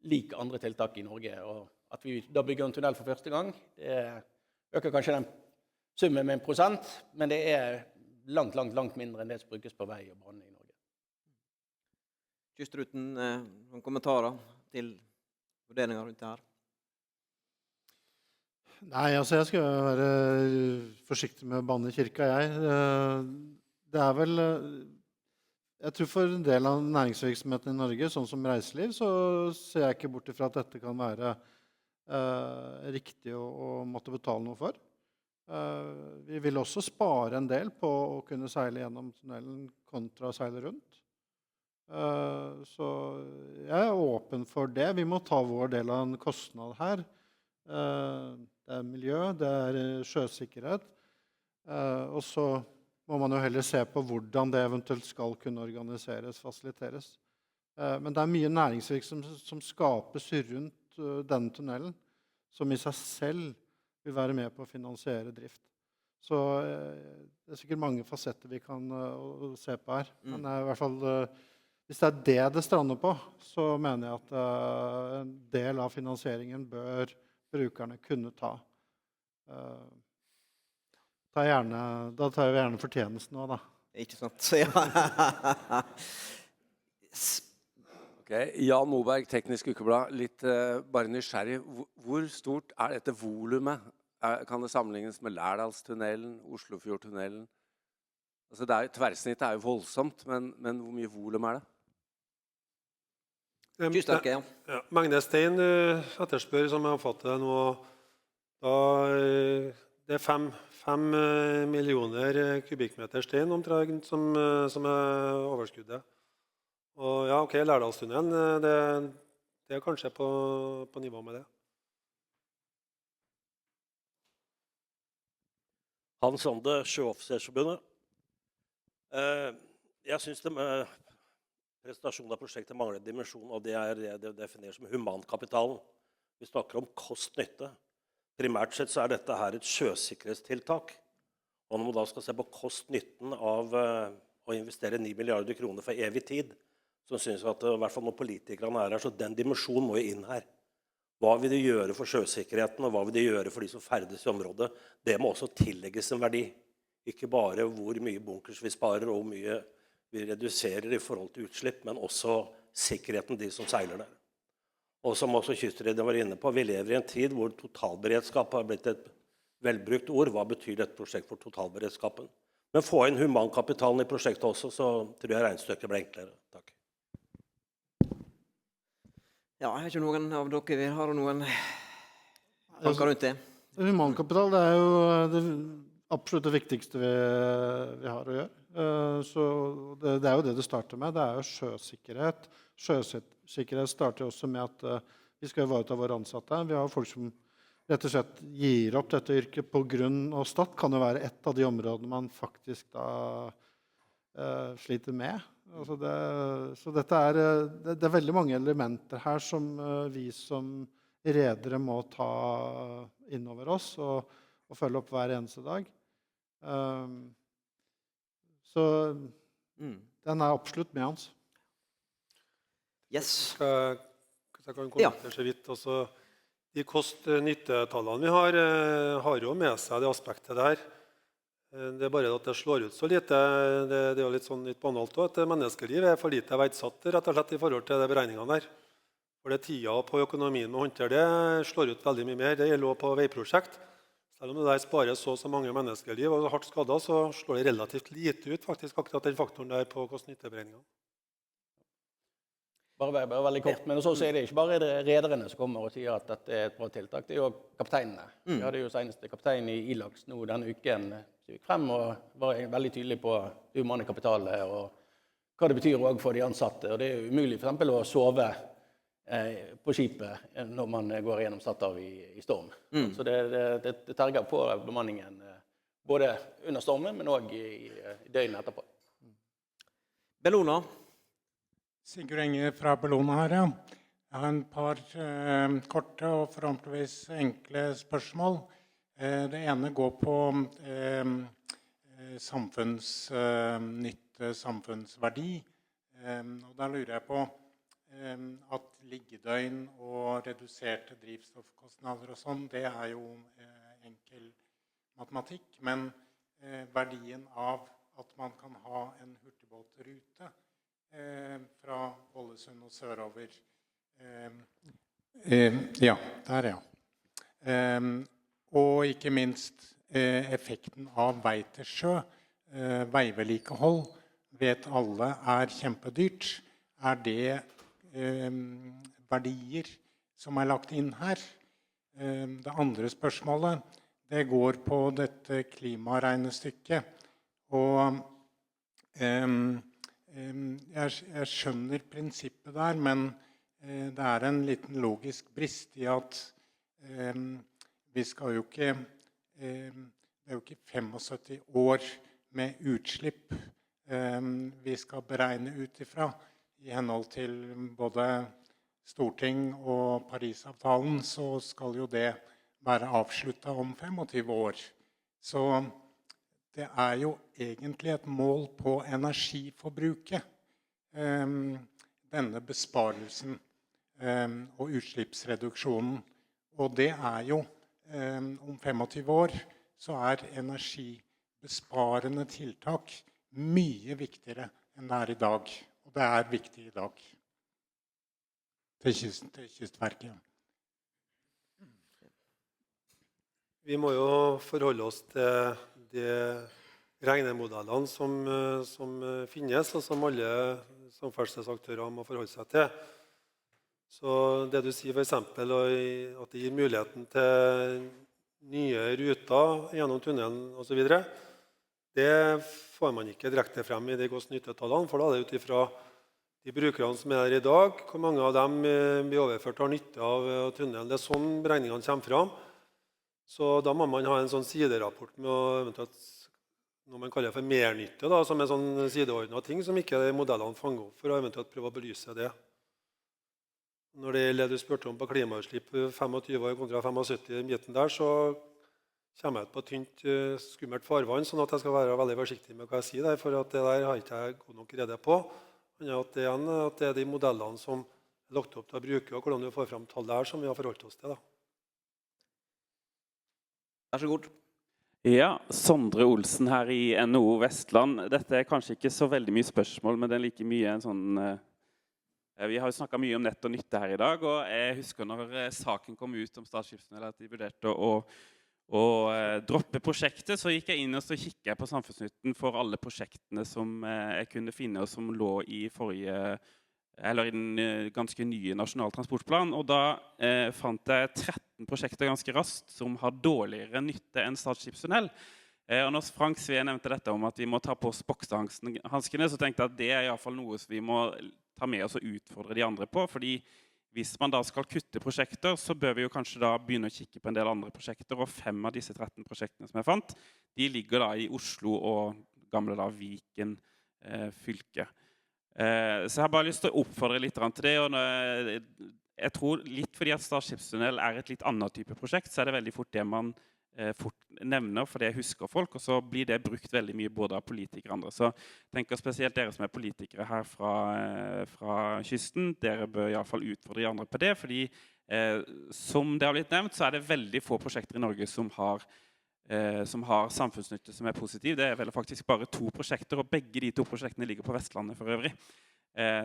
lik andre tiltak i Norge. Og at vi da bygger en tunnel for første gang, det øker kanskje den summen med 1%, men det langt mindre enn det som brukes på vei og bane i Norge. Kystruten, noen kommentarer til vurderinger rundt det her? Nei, altså jeg skal være forsiktig med å banne kirka, Det vel... Jeg tror for en del av næringsvirksomheten i Norge, sånn som reiseliv, så ser jeg ikke bort ifra at dette kan være riktig å måtte betale noe for. Vi vil også spare en del på å kunne seile gjennom tunnelen kontra å seile rundt. Så jeg åpen for det. Vi må ta vår del av en kostnad her. Det miljø, det sjøsikkerhet. Og så må man jo heller se på hvordan det eventuelt skal kunne organiseres, fasiliteres. Men det mye næringsvirksomhet som skapes rundt denne tunnelen, som i seg selv vil være med på å finansiere drift. Så det sikkert mange fasetter vi kan se på her. Men i hvert fall, hvis det strander på, så mener jeg at en del av finansieringen bør brukerne kunne ta. Da tar jeg gjerne fortjenesten også, da. Ikke sant? Så ja. Ok, Jan Moberg, Teknisk Ukeblad. Litt bare nysgjerrig. Hvor stort dette volumet? Kan det sammenlignes med Lærdalstunnelen, Oslofjordtunnelen? Altså tverrsnittet jo voldsomt, men hvor mye volum det? Kystverket, ja. Ja, Mengde stein du etterspør, som jeg oppfatter det nå, det 5 millioner kubikkmeter stein omtrent som overskuddet. Og ja, ok, Lærdalstunnelen, det kanskje på nivå med det. Hans Ande, Sjøoffisersforbundet. Jeg synes det med presentasjonen av prosjektet mangler en dimensjon, og det det defineres som humankapitalen. Vi snakker om kost-nytte. Primært sett så dette her et sjøsikkerhetstiltak. Og når man da skal se på kost-nytten av å investere 9 milliarder kroner for evig tid, så synes jeg at i hvert fall når politikerne her, så den dimensjonen må jo inn her. Hva vil det gjøre for sjøsikkerheten, og hva vil det gjøre for de som ferdes i området? Det må også tillegges en verdi. Ikke bare hvor mye bunkers vi sparer, og hvor mye vi reduserer i forhold til utslipp, men også sikkerheten de som seiler der. Og som også Kystrederen var inne på, vi lever i en tid hvor totalberedskap har blitt et velbrukt ord. Hva betyr dette prosjekt for totalberedskapen? Men få inn humankapitalen i prosjektet også, så tror jeg regnestykket blir enklere. Takk. Ja, jeg vet ikke noen av dere har noen tanker rundt det. Humankapital det jo det absolutt det viktigste vi har å gjøre. Så det jo det starter med. Det jo sjøsikkerhet. Sjøsikkerhet starter også med at vi skal ivareta våre ansatte. Vi har folk som rett og slett gir opp dette yrket på grunn av Stad. Kan jo være et av de områdene man faktisk da sliter med. Altså så dette det veldig mange elementer her som vi som redere må ta inn over oss og følge opp hver eneste dag. Så den absolutt med hans. Yes. Jeg kan kommentere så vidt. Altså, de kost-nyttetallene vi har jo med seg det aspektet der. Det bare at det slår ut så lite. Det jo litt sånn litt banalt også, at menneskeliv for lite verdsatt rett og slett i forhold til de beregningene der. For det tida på økonomien med å håndtere det slår ut veldig mye mer. Det gjelder også på veiprosjekt. Selv om det der sparer så mange menneskeliv og hardt skadet, så slår det relativt lite ut faktisk akkurat den faktoren der på kost-nytteberegningene. Bare veldig kort, men så det ikke bare rederne som kommer og sier at dette et bra tiltak, det jo kapteinene. Vi hadde jo senest kaptein i ILAX nå denne uken som gikk frem og var veldig tydelig på det humane kapitalet og hva det betyr også for de ansatte. Og det jo umulig for eksempel å sove på skipet når man går gjennom Stadhav i storm. Så det terger på bemanningen både under stormen, men også i døgnet etterpå. Bellona. Sigurd Enge fra Bellona her, ja. Jeg har en par korte og forhåpentligvis enkle spørsmål. Det ene går på samfunnsnytte, samfunnsverdi. Og da lurer jeg på at liggedøgn og reduserte drivstoffkostnader og sånn, det jo enkel matematikk, men verdien av at man kan ha en hurtigbåtrute fra Ålesund og sørover. Ja, der ja. Og ikke minst effekten av vei til sjø. Veivedlikehold vet alle kjempedyrt. Det verdier som lagt inn her? Det andre spørsmålet, det går på dette klimaregnestykket. Og jeg skjønner prinsippet der, men det en liten logisk brist i at vi skal jo ikke, det jo ikke 75 år med utslipp vi skal beregne ut ifra. I henhold til både Storting og Parisavtalen så skal jo det være avsluttet om 25 år. Så det jo egentlig et mål på energiforbruket, denne besparelsen og utslippsreduksjonen. Og det jo om 25 år så energibesparende tiltak mye viktigere enn det i dag. Og det viktig i dag. Til Kystverket. Vi må jo forholde oss til de regnemodellene som finnes, og som alle samferdselsaktører må forholde seg til. Så det du sier for eksempel, at det gir muligheten til nye ruter gjennom tunnelen og så videre, det får man ikke direkte frem i de kost-nyttetallene, for da det ut ifra de brukerne som der i dag, hvor mange av dem blir overført til nytte av tunnelen. Det sånn beregningene kommer frem. Så da må man ha en sånn siderapport med eventuelt noe man kaller for mernytte, da, som sånn sideordnet ting som ikke modellene fanger opp, for å eventuelt prøve å belyse det. Når det gjelder det du spurte om på klimautslipp 25 år kontra 75 i biten der, så kommer jeg ut på tynt, skummelt farvann, sånn at jeg skal være veldig forsiktig med hva jeg sier der, for at det der har ikke jeg god nok rede på. At det de modellene som lagt opp til å bruke, og hvordan du får frem tallet her, som vi har forholdt oss til. Da. Vær så god. Ja, Sondre Olsen her i NHO Vestland. Dette kanskje ikke så veldig mye spørsmål, men det like mye en sånn... Vi har jo snakket mye om nett og nytte her i dag, og jeg husker når saken kom ut om Stad skipstunnel at de vurderte å droppe prosjektet, så gikk jeg inn og så kikket jeg på samfunnsnytten for alle prosjektene som jeg kunne finne, og som lå i i den ganske nye nasjonale transportplan, og da fant jeg 13 prosjekter ganske raskt som har dårligere nytte enn Stad skipstunnel. Og når Frank Sve nevnte dette om at vi må ta på oss boksehanskene, så tenkte jeg at det i alle fall noe som vi må ta med oss og utfordre de andre på, fordi hvis man da skal kutte prosjekter, så bør vi jo kanskje da begynne å kikke på en del andre prosjekter, og 5 av disse 13 prosjektene som jeg fant, de ligger da i Oslo og gamle da Viken fylke. Så jeg har bare lyst til å oppfordre litt til det, og jeg tror litt fordi at Stad skipstunnel et litt annet type prosjekt, så det veldig fort det man fort nevner, for det husker folk, og så blir det brukt veldig mye både av politikere og andre. Så jeg tenker spesielt dere som politikere her fra kysten, dere bør i alle fall utfordre de andre på det, fordi som det har blitt nevnt, så det veldig få prosjekter i Norge som har samfunnsnytte som positiv. Det vel faktisk bare 2 prosjekter, og begge de 2 prosjektene ligger på Vestlandet for øvrig.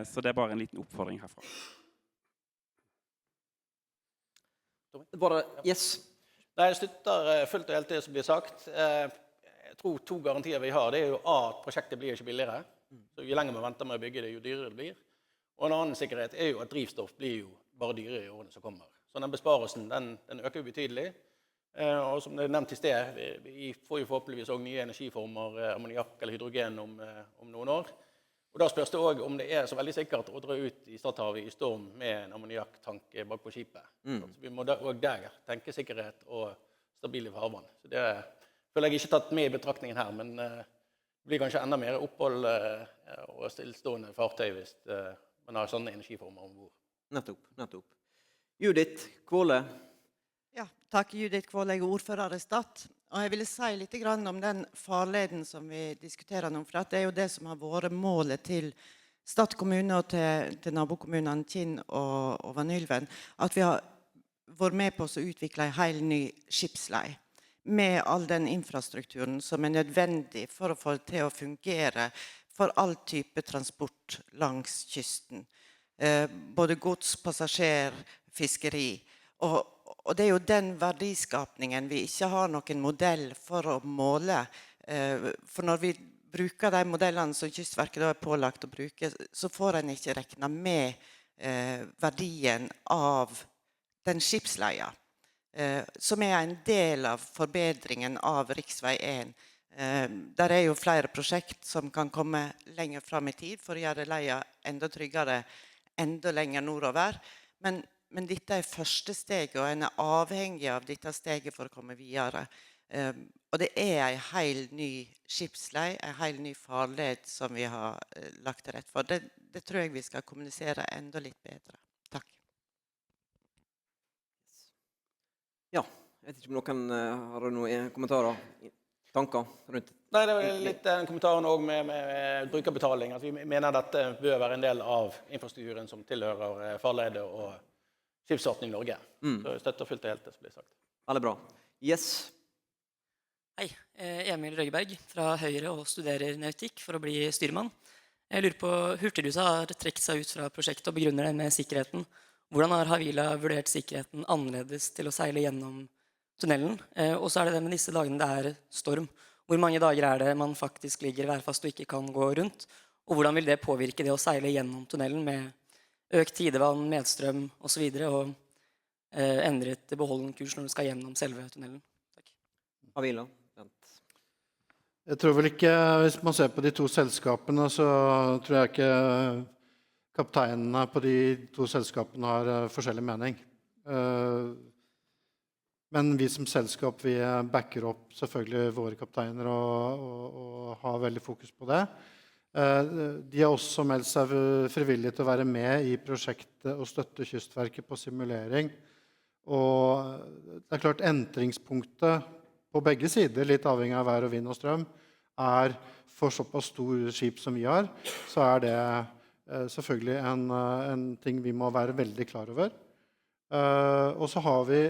Så det bare en liten oppfordring herfra. Yes. Nei, jeg støtter fullt og helt det som blir sagt. Jeg tror 2 garantier vi har, det jo at prosjektet blir ikke billigere. Så jo lenger man venter med å bygge det, jo dyrere det blir. Og en annen sikkerhet jo at drivstoff blir jo bare dyrere i årene som kommer. Så den besparelsen, den øker jo betydelig. Og som det nevnt i sted, vi får jo forhåpentligvis også nye energiformer, ammoniakk eller hydrogen om noen år. Og da spørs det også om det så veldig sikkert å dra ut i Stadhavet i storm med en ammoniakktank bak på skipet. Så vi må også der tenke sikkerhet og stabile farvann. Så det føler jeg ikke tatt med i betraktningen her, men det blir kanskje enda mer opphold og stillstående fartøy hvis man har sånne energiformer ombord. Nettopp. Judith Kvåle. Ja, takk Judith Kvåle, jeg ordfører i Stad. Og jeg ville si litt om den farleden som vi diskuterer nå, for det jo det som har vært målet til Stad kommune og til nabokommunene Kinn og Vanylven, at vi har vært med på å utvikle en hel ny skipslei, med all den infrastrukturen som nødvendig for å få det til å fungere for all type transport langs kysten. Både gods, passasjer, fiskeri, og det jo den verdiskapningen vi ikke har noen modell for å måle. For når vi bruker de modellene som Kystverket da pålagt å bruke, så får en ikke rekne med verdien av den skipsleia, som en del av forbedringen av Riksvei 1. Der jo flere prosjekt som kan komme lenger frem i tid for å gjøre leia enda tryggere, enda lenger nordover. Men dette første steget, og en avhengig av dette steget for å komme videre. Og det en hel ny skipslei, en hel ny farled som vi har lagt til rett for. Det tror jeg vi skal kommunisere enda litt bedre. Takk. Ja, jeg vet ikke om noen har noen kommentarer, tanker rundt. Nei, det var litt en kommentar også med brukerbetaling. At vi mener dette bør være en del av infrastrukturen som tilhører farledet og skipsfarten i Norge. Så jeg støtter fullt og helt det som blir sagt. Veldig bra. Yes. Hei, Emil Røgeberg fra Høyre og studerer nautikk for å bli styrmann. Jeg lurer på, Hurtigruta har trekt seg ut fra prosjektet og begrunner det med sikkerheten. Hvordan har Havila vurdert sikkerheten annerledes til å seile gjennom tunnelen? Og så det med disse dagene det storm. Hvor mange dager det man faktisk ligger værfast og ikke kan gå rundt? Og hvordan vil det påvirke det å seile gjennom tunnelen med økt tidevann, medstrøm og så videre, og endret beholdende kurs når du skal gjennom selve tunnelen? Takk. Havila. Jeg tror vel ikke, hvis man ser på de to selskapene, så tror jeg ikke kapteinene på de to selskapene har forskjellig mening. Men vi som selskap, vi backer opp selvfølgelig våre kapteiner og har veldig fokus på det. De har også meldt seg frivillige til å være med i prosjektet og støtte Kystverket på simulering. Og det klart entringspunktet på begge sider, litt avhengig av vær og vind og strøm, for såpass store skip som vi har, så det selvfølgelig en ting vi må være veldig klar over. Og så har vi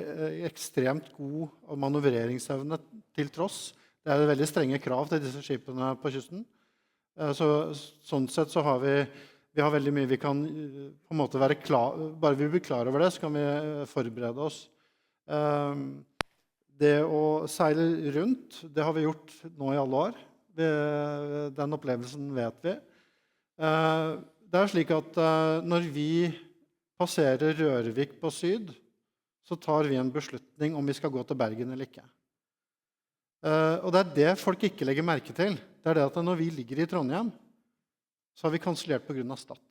ekstremt god manøvreringsevne til tross. Det veldig strenge krav til disse skipene på kysten. Sånn sett så har vi har veldig mye vi kan på en måte være klar, bare vi blir klar over det, så kan vi forberede oss. Det å seile rundt, det har vi gjort nå i alle år. Den opplevelsen vet vi. Det slik at når vi passerer Rørvik på syd, så tar vi en beslutning om vi skal gå til Bergen eller ikke. Og det det folk ikke legger merke til. Det det at når vi ligger i Trondheim, så har vi kansellert på grunn av Stad.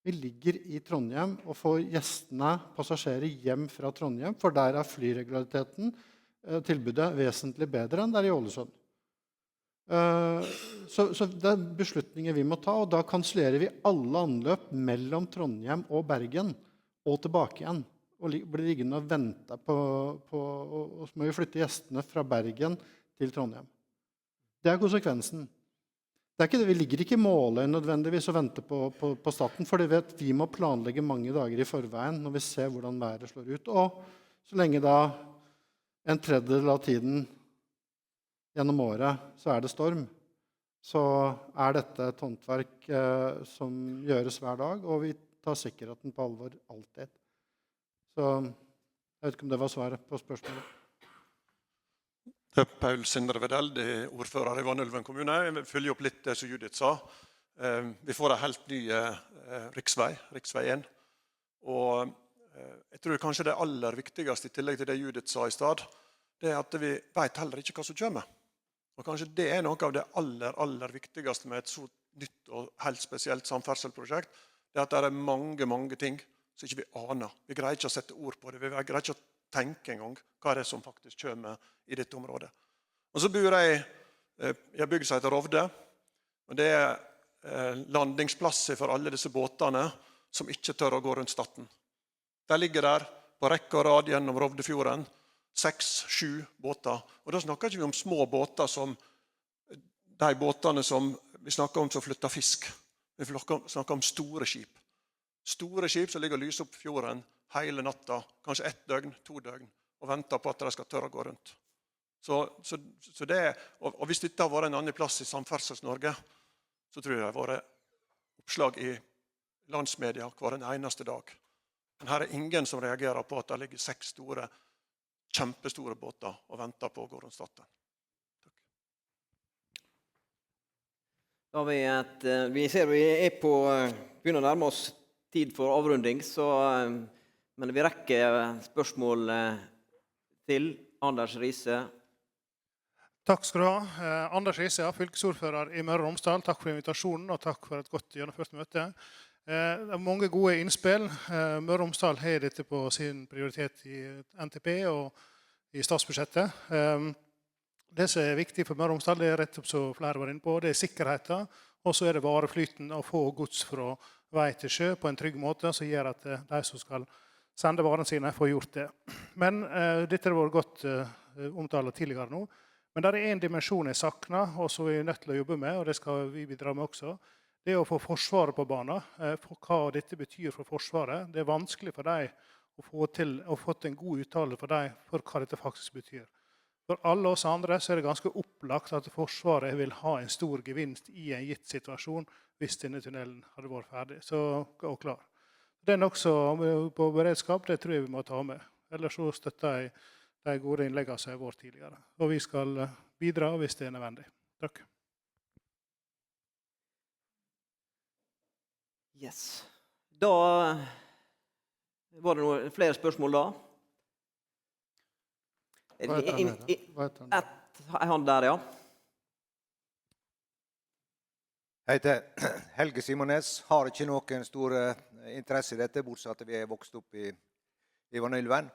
Vi ligger i Trondheim og får gjestene, passasjerer hjem fra Trondheim, for der flyregulariteten, tilbudet, vesentlig bedre enn der i Ålesund. Så det beslutninger vi må ta, og da kansellerer vi alle anløp mellom Trondheim og Bergen og tilbake igjen. Og blir liggende og vente og så må vi flytte gjestene fra Bergen til Trondheim. Det konsekvensen. Det ikke det, vi ligger ikke i målet nødvendigvis og venter på staten, for vi må planlegge mange dager i forveien når vi ser hvordan været slår ut. Og så lenge da en tredjedel av tiden gjennom året så det storm, så dette et håndverk som gjøres hver dag, og vi tar sikkerheten på alvor alltid. Så jeg vet ikke om det var svaret på spørsmålet. Paul Sindre Vedell, ordfører i Vanylven kommune. Jeg vil følge opp litt det som Judith sa. Vi får en helt ny riksvei 1. Og jeg tror kanskje det aller viktigste, i tillegg til det Judith sa i stad, det at vi vet heller ikke hva som kommer. Og kanskje det noe av det aller viktigste med et så nytt og helt spesielt samferdselsprosjekt, det at det mange ting som ikke vi aner. Vi greier ikke å sette ord på det. Vi greier ikke å tenke en gang hva det som faktisk kommer i dette området. Og så bor jeg bygd seg til Rovde, og det landingsplasser for alle disse båtene som ikke tør å gå rundt Staten. De ligger der på rekke og rad gjennom Rovdefjorden, 6-7 båter. Og da snakker ikke vi om små båter som de båtene som vi snakker om som flytter fisk. Vi snakker om store skip. Store skip som ligger og lyser opp fjorden hele natta, kanskje 1 døgn, 2 døgn, og venter på at de skal tørre å gå rundt. Så det, og hvis dette har vært en annen plass i Samferdsels-Norge, så tror jeg det har vært oppslag i landsmedia hver en eneste dag. Men her ingen som reagerer på at det ligger 6 kjempestore båter og venter på å gå rundt Staten. Da har vi ser vi begynner å nærme oss tid for avrunding, men vi rekker spørsmål til Anders Riise. Takk skal du ha. Anders Riise, fylkesordfører i Møre og Romsdal. Takk for invitasjonen og takk for et godt gjennomført møte. Det mange gode innspill. Møre og Romsdal har dette på sin prioritet i NTP og i statsbudsjettet. Det som viktig for Møre og Romsdal, det rett opp som flere var inne på, det sikkerheten, og så det vareflyten å få gods fra vei til sjø på en trygg måte, som gjør at de som skal sende varene sine får gjort det. Men dette har vært godt omtalt tidligere nå. Men det en dimensjon jeg savner, og som vi nødt til å jobbe med, og det skal vi bidra med også, Det å få Forsvaret på banen, for hva dette betyr for Forsvaret, det vanskelig for dem å få en god uttale for dem for hva dette faktisk betyr. For alle oss andre så det ganske opplagt at Forsvaret vil ha en stor gevinst i en gitt situasjon hvis denne tunnelen hadde vært ferdig og klar. Den også på beredskap, det tror jeg vi må ta med. Ellers så støtter jeg de gode innleggene som har vært tidligere. Og vi skal bidra hvis det nødvendig. Takk. Yes. Da var det noen flere spørsmål da. En hånd der, ja. Jeg heter Helge Simones, har ikke noen stor interesse i dette, bortsett at vi vokst opp i Vanylven.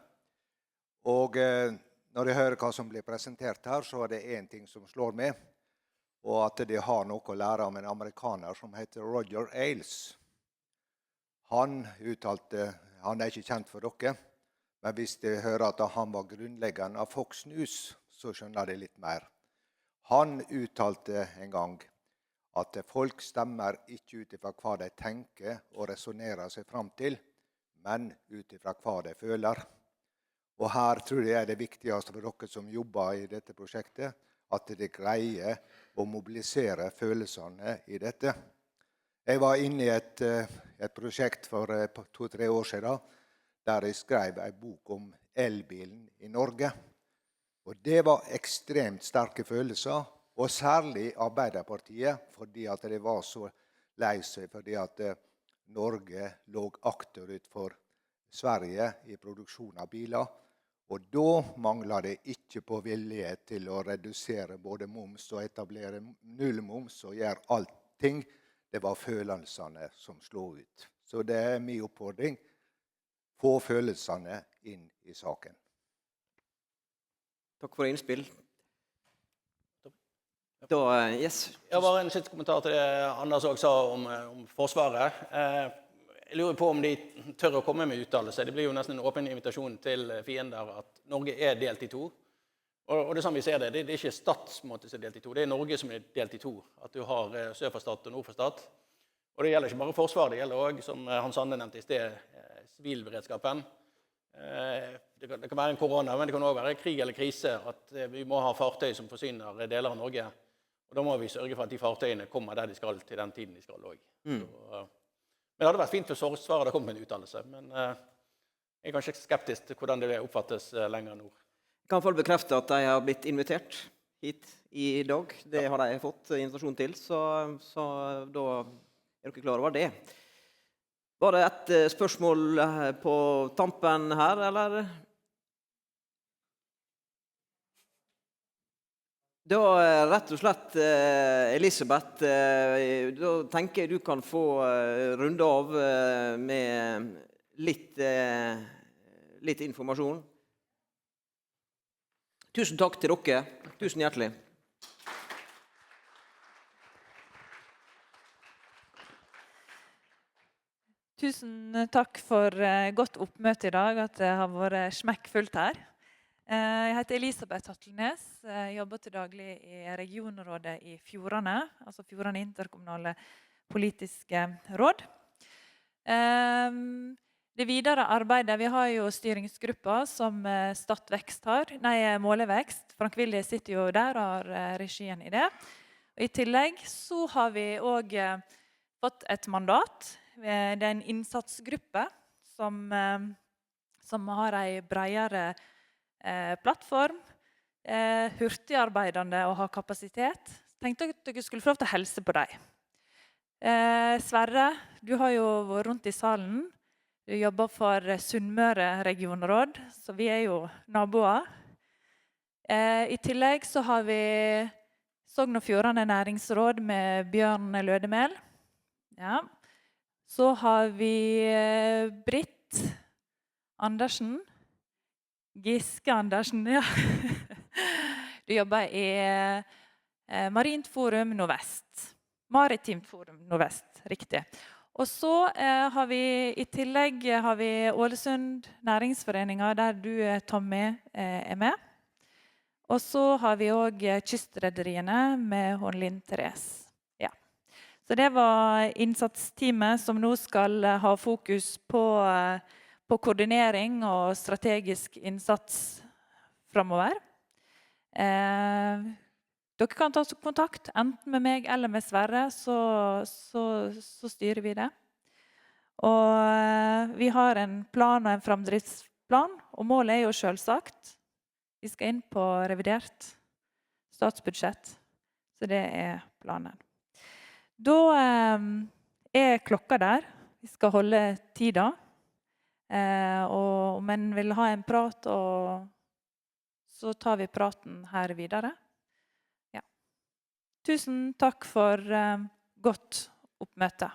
Og når jeg hører hva som blir presentert her, så det en ting som slår meg, og at de har noe å lære av en amerikaner som heter Roger Ailes. Han uttalte, han ikke kjent for dere, men hvis de hører at han var grunnleggeren av Fox News, så skjønner de litt mer. Han uttalte en gang at folk stemmer ikke ut ifra hva de tenker og resonerer seg fram til, men ut ifra hva de føler. Og her tror jeg det viktigste for dere som jobber i dette prosjektet, at de greier å mobilisere følelsene i dette. Jeg var inne i et prosjekt for 2-3 år siden, der jeg skrev en bok om elbilen i Norge. Og det var ekstremt sterke følelser, og særlig Arbeiderpartiet, fordi at det var så lei seg, fordi at Norge lå akterut for Sverige i produksjon av biler. Og da manglet det ikke på vilje til å redusere både moms og etablere nullmoms og gjøre allting. Det var følelsene som slo ut. Så det min oppfordring. Få følelsene inn i saken. Takk for innspill. Da, yes. Jeg var en siste kommentar til det Anders også sa om Forsvaret. Jeg lurer på om de tør å komme med uttalelse. Det blir jo nesten en åpen invitasjon til fiender at Norge er delt i to. Og det er sånn vi ser det. Det er ikke statsmåte som er delt i to. Det er Norge som er delt i to. At du har sør for stat og nord for stat. Og det gjelder ikke bare Forsvaret, det gjelder også, som Hans Ande nevnte i sted, sivilberedskapen. Det kan være en korona, men det kan også være krig eller krise, at vi må ha fartøy som forsyner deler av Norge. Og da må vi sørge for at de fartøyene kommer der de skal til den tiden de skal også. Men det hadde vært fint for Forsvaret å komme med en uttalelse, men jeg er kanskje skeptisk til hvordan det oppfattes lenger nord. Jeg kan i hvert fall bekrefte at de har blitt invitert hit i dag. Det har de fått invitasjon til, så da er dere klar over det. Var det et spørsmål på tampen her, eller? Da rett og slett, Elisabeth, da tenker jeg du kan få runde av med litt informasjon. Tusen takk til dere. Tusen hjertelig. Tusen takk for godt oppmøte i dag, at det har vært smekkfullt her. Jeg heter Elisabeth Hattelnes, jobber til daglig i regionrådet i Fjordane, altså Fjordane interkommunale politiske råd. Det videre arbeidet, vi har jo styringsgrupper som Stad Vekst har, Målevekst. Frank Willy sitter jo der og har regien i det. Og i tillegg så har vi også fått et mandat. Det er en innsatsgruppe som har en bredere plattform, hurtigarbeidende og har kapasitet. Tenkte at dere skulle få lov til å helse på deg. Sverre, du har jo vært rundt i salen. Du jobber for Sunnmøre regionråd, så vi er jo naboer. I tillegg så har vi Sogn og Fjordane næringsråd med Bjørn Lødemel. Ja. Så har vi Britt Andersen. Giske Andersen, ja. Du jobber i Marint Forum Nordvest. Maritimt Forum Nordvest, riktig. Og så har vi i tillegg Ålesund næringsforeninger, der du, Tommy, er med. Og så har vi også kystrederiene med Linn Therese. Ja. Så det var innsatsteamet som nå skal ha fokus på koordinering og strategisk innsats fremover. Dere kan ta kontakt, enten med meg eller med Sverre, så styrer vi det. Og vi har en plan og en fremdriftsplan, og målet er jo selvsagt. Vi skal inn på revidert statsbudsjett, så det er planen. Da er klokka der. Vi skal holde tida. Og om en vil ha en prat, så tar vi praten her videre. Ja. Tusen takk for godt oppmøte.